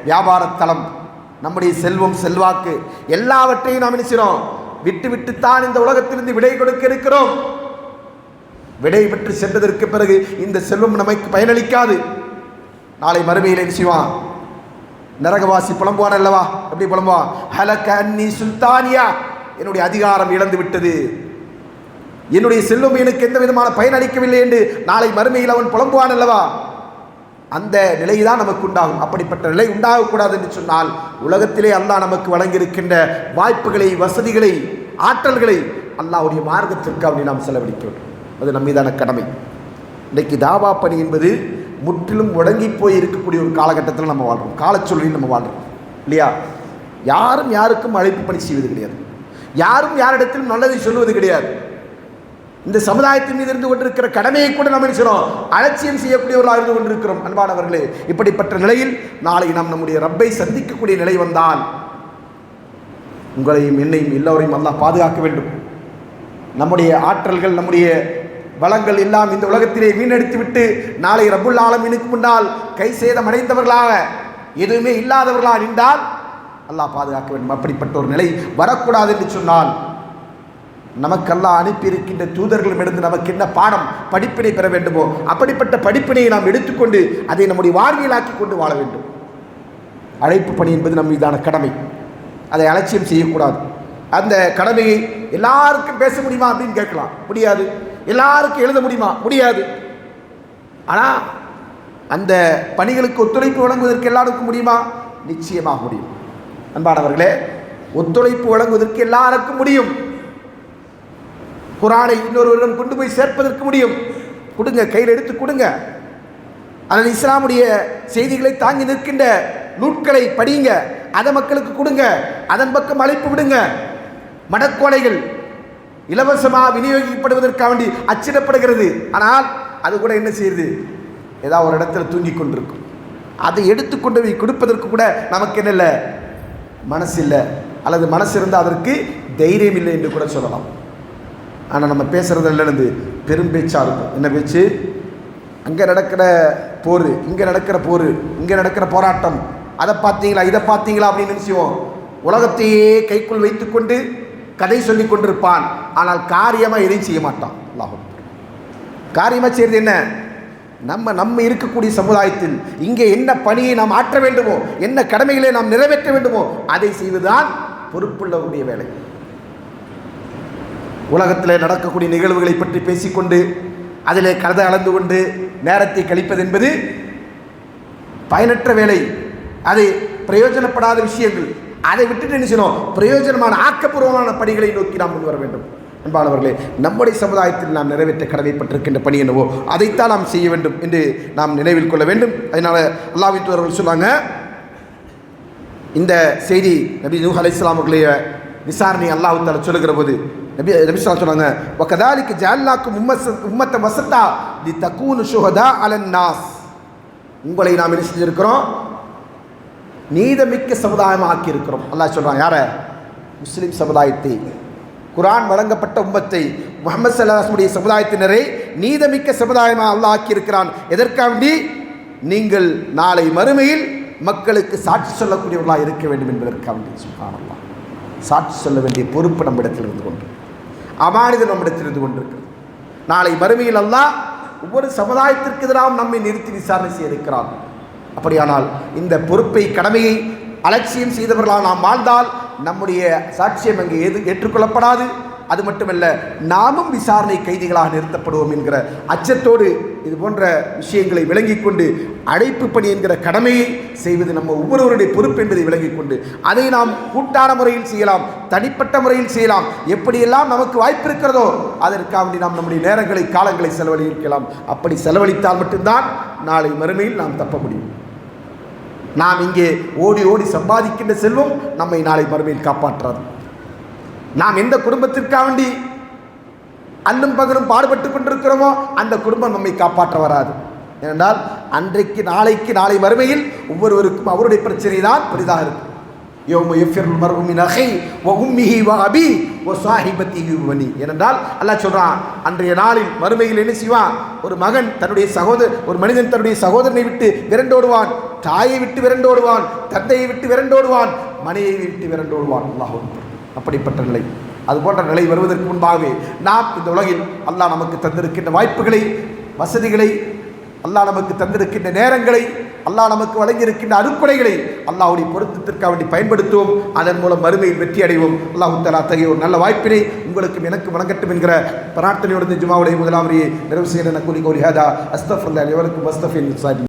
வியாபார தலம், நம்முடைய செல்வம் செல்வாக்கு எல்லாவற்றையும் நாம் நினைக்கிறோம் விட்டுவிட்டுத்தான் இந்த உலகத்திலிருந்து விடை கொடுக்க இருக்கிறோம். விடை பெற்று சென்றதற்கு பிறகு இந்த செல்வம் நமக்கு பயனளிக்காது. நாளை மறுமையில் என்ன செய்வான்? நரகவாசி புலம்புவான் அல்லவா? எப்படி புலம்புவான்? ஹலக அன்னி சுல்தானியா, என்னுடைய அதிகாரம் இழந்து விட்டது, என்னுடைய செல்வம் எனக்கு எந்த விதமான பயன் அளிக்கவில்லை என்று நாளை மறுமையில் அவன் புலம்புவான் அல்லவா? அந்த நிலை தான் நமக்கு உண்டாகும். அப்படிப்பட்ட நிலை உண்டாகக்கூடாது என்று சொன்னால் உலகத்திலே அல்லாஹ் நமக்கு வழங்கியிருக்கின்ற வாய்ப்புகளை, வசதிகளை, ஆற்றல்களை அல்லாஹ்வுடைய மார்க்கத்திற்காக நாம் செலவழிக்க வேண்டும். அது நம் மீதான கடமை. இன்றைக்கு தாவா பணி என்பது முற்றிலும் முடங்கி போய் இருக்கக்கூடிய ஒரு காலகட்டத்தில் நம்ம வாழ்கிறோம், காலச்சூழலில் நம்ம வாழ்கிறோம் இல்லையா? யாரும் யாருக்கும் அழைப்பு பணி செய்வது கிடையாது, யாரும் யாரிடத்திலும் நல்லதை சொல்வது கிடையாது. இந்த சமுதாயத்தின் மீது இருந்து கொண்டிருக்கிற கடமையை கூட நாம் நினைக்கிறோம் அலட்சியம் செய்யக்கூடியவர்களாக இருந்து கொண்டிருக்கிறோம். அன்பானவர்களே, இப்படிப்பட்ட நிலையில் நாளை நாம் நம்முடைய ரப்பை சந்திக்கக்கூடிய நிலை வந்தால் உங்களையும் என்னையும் எல்லோரையும் அல்லாஹ் பாதுகாக்க வேண்டும். நம்முடைய ஆற்றல்கள், நம்முடைய வளங்கள் எல்லாம் இந்த உலகத்திலே வீணடித்து விட்டு நாளை ரப்புல் ஆலமீனுக்கு முன்னால் கை சேதம் அடைந்தவர்களாக எதுவுமே இல்லாதவர்களாக நின்றால் அல்லாஹ் பாதுகாக்க வேண்டும். அப்படிப்பட்ட ஒரு நிலை வரக்கூடாது என்று சொன்னால் நமக்கெல்லாம் அனுப்பியிருக்கின்ற தூதர்களிடமிருந்து நமக்கு என்ன பாடம் படிப்பினை பெற வேண்டுமோ அப்படிப்பட்ட படிப்பினையை நாம் எடுத்துக்கொண்டு அதை நம்முடைய வாழ்வியலாக்கி கொண்டு வாழ வேண்டும். அழைப்பு பணி என்பது நம் மீதான கடமை, அதை அலட்சியம் செய்யக்கூடாது. அந்த கடமையை எல்லாருக்கும் பேச முடியுமா அப்படின்னு கேட்கலாம், முடியாது. எல்லாருக்கும் எழுத முடியுமா? முடியாது. ஆனால் அந்த பணிகளுக்கு ஒத்துழைப்பு வழங்குவதற்கு எல்லாருக்கும் முடியுமா? நிச்சயமாக முடியும். அன்பானவர்களே, ஒத்துழைப்பு வழங்குவதற்கு எல்லாருக்கும் முடியும். குர்ஆனை இன்னொருவரிடம் கொண்டு போய் சேர்ப்பதற்கு முடியும். கொடுங்க, கையில் எடுத்து கொடுங்க. அதன் இஸ்லாமுடைய செய்திகளை தாங்கி நிற்கின்ற நூட்களை படியுங்க, அதை மக்களுக்கு கொடுங்க, அதன் பக்கம் அழைப்பு விடுங்க. மடக்கோலைகள் இலவசமாக விநியோகிக்கப்படுவதற்காக வேண்டி அச்சிடப்படுகிறது. ஆனால் அது கூட என்ன செய்யுது? ஏதாவது ஒரு இடத்துல தூங்கி கொண்டிருக்கும். அதை எடுத்துக்கொண்டு போய் கொடுப்பதற்கு கூட நமக்கு என்ன இல்லை, மனசு இல்லை, அல்லது மனசு இருந்தால் அதற்கு தைரியம் இல்லை என்று கூட சொல்லலாம். ஆனால் நம்ம பேசுகிறதுலேருந்து பெரும் பேச்சாக இருக்கும். என்ன பேச்சு? அங்கே நடக்கிற போர், இங்கே நடக்கிற போர், இங்கே நடக்கிற போராட்டம், அதை பார்த்தீங்களா, இதை பார்த்தீங்களா அப்படின்னு நினச்சிவோம். உலகத்தையே கைக்குள் வைத்துக்கொண்டு கதை சொல்லி கொண்டிருப்பான். ஆனால் காரியமாக எதையும் செய்ய மாட்டான். அல்லாஹ் காரியமாக செய்கிறது என்ன? நம்ம இருக்கக்கூடிய சமுதாயத்தில் இங்கே என்ன பணியை நாம் ஆற்ற வேண்டுமோ, என்ன கடமைகளை நாம் நிறைவேற்ற வேண்டுமோ அதை செய்வதுதான் பொறுப்புள்ளவருடைய வேலை. உலகத்தில் நடக்கக்கூடிய நிகழ்வுகளை பற்றி பேசிக்கொண்டு அதில் கருதை அளந்து கொண்டு நேரத்தை கழிப்பது என்பது பயனற்ற வேலை, அது பிரயோஜனப்படாத விஷயங்கள். அதை விட்டுட்டு என்ன செய்யணும்? பிரயோஜனமான ஆக்கப்பூர்வமான பணிகளை நோக்கி நாம் முன் வர வேண்டும். அன்பானவர்களே, நம்முடைய சமுதாயத்தில் நாம் நிறைவேற்ற கடமைப்பட்டிருக்கின்ற பணி என்னவோ அதைத்தான் நாம் செய்ய வேண்டும் என்று நாம் நினைவில் கொள்ள வேண்டும். அதனால் அல்லாஹ்வின் தூதர் சொன்னாங்க, இந்த செய்தி நபி நூஹ் அலைஹிஸ்ஸலாம் அவர்களுடைய விசாரணை அல்லாஹ் தஆலா சொல்லுகிற போது நபி சொன்னாங்க, வகதாலிக ஜஅல்னாக்கும் உம்மத்தன் வஸத்தா லிதகூனு ஷுஹதா அலன் நாஸ். உங்களை நாம் என்ன செஞ்சிருக்கிறோம்? நீதமிக்க சமுதாயமாக ஆக்கியிருக்கிறோம். அல்லாஹ் சொல்கிறான், யாரை? முஸ்லீம் சமுதாயத்தை, குர்ஆன் வழங்கப்பட்ட உம்மத்தை, முஹம்மது ஸல்லல்லாஹு அலைஹி வஸல்லம் சமுதாயத்தினரை நீதமிக்க சமுதாயமாக அல்லாஹ் ஆக்கியிருக்கிறான். எதற்காண்டி? நீங்கள் நாளை மறுமையில் மக்களுக்கு சாட்சி சொல்லக்கூடியவர்களாக இருக்க வேண்டும் என்பதற்காண்டி. சுப்ஹானல்லாஹ், சாட்சி சொல்ல வேண்டிய பொறுப்பு நம்மிடத்தில் இருந்து கொண்டு, அமானிதம் நம்மிடத்தில் இருந்து கொண்டிருக்கிறது. நாளை மறுமையில் அல்லாஹ் ஒவ்வொரு சமுதாயத்திற்கு எதிராக நம்மை நிறுத்தி விசாரணை செய்ய இருக்கிறார். அப்படியானால் இந்த பொறுப்பை, கடமையை அலட்சியம் செய்தவர்களால் நாம் வாழ்ந்தால் நம்முடைய சாட்சியம் அங்கே ஏற்றுக்கொள்ளப்படாது. அது மட்டுமல்ல, நாமும் விசாரணை கைதிகளாக நிறுத்தப்படுவோம் என்கிற அச்சத்தோடு இது போன்ற விஷயங்களை விளங்கிக் கொண்டு அழைப்பு பணி என்கிற கடமையை செய்வது நம்ம ஒவ்வொருவருடைய பொறுப்பு என்பதை விளங்கிக் கொண்டு அதை நாம் கூட்டான முறையில் செய்யலாம், தனிப்பட்ட முறையில் செய்யலாம். எப்படியெல்லாம் நமக்கு வாய்ப்பு இருக்கிறதோ அதற்காக நாம் நம்முடைய நேரங்களை, காலங்களை செலவழிக்கலாம். அப்படி செலவழித்தால் மட்டும்தான் நாளை மறுமையில் நாம் தப்ப முடியும். நாம் இங்கே ஓடி ஓடி சம்பாதிக்கின்ற செல்வம் நம்மை நாளை மறுமையில் காப்பாற்றாது. நாம் எந்த குடும்பத்திற்காக வேண்டி அன்னும் பகலும் பாடுபட்டு கொண்டிருக்கிறோமோ அந்த குடும்பம் நம்மை காப்பாற்ற வராது. ஏனென்றால் அன்றைக்கு நாளை மறுமையில் ஒவ்வொருவருக்கும் அவருடைய பிரச்சனை தான் பெரிதாக இருக்கும். ஏனென்றால் அல்லாஹ் சொல்றான், அன்றைய நாளில் மறுமையில் என்ன செய்வான்? ஒரு மகன் தன்னுடைய ஒரு மனிதன் தன்னுடைய சகோதரனை விட்டு விரண்டோடுவான், தாயை விட்டு விரண்டோடுவான், தந்தையை விட்டு விரண்டோடுவான், மனையை விட்டு விரண்டோடுவான். அல்லாஹ், அப்படிப்பட்ட நிலை, அது போன்ற நிலை வருவதற்கு முன்பாகவே நாம் இந்த உலகில் அல்லாஹ் நமக்கு தந்திருக்கின்ற வாய்ப்புகளை, வசதிகளை, அல்லாஹ் நமக்கு தந்திருக்கின்ற நேரங்களை, அல்லாஹ் நமக்கு வழங்கியிருக்கின்ற அருட்கொடைகளை அல்லாஹ்வுடைய பொருத்தத்திற்காக வேண்டி பயன்படுத்துவோம். அதன் மூலம் மறுமையில் வெற்றி அடைவோம். அல்லாஹ் தஆலா அத்தகைய ஒரு நல்ல வாய்ப்பினை உங்களுக்கும் எனக்கு வழங்கட்டும் என்கிற பிரார்த்தனையோடு ஜுமாவுடைய முதலாவரியை நிறைவு செய்ய கூறி ஹாதா அஸ்தக்ஃபிருல்லாஹ் லி வ லக்கும் வஸ்தக்ஃபிருல்லாஹ்.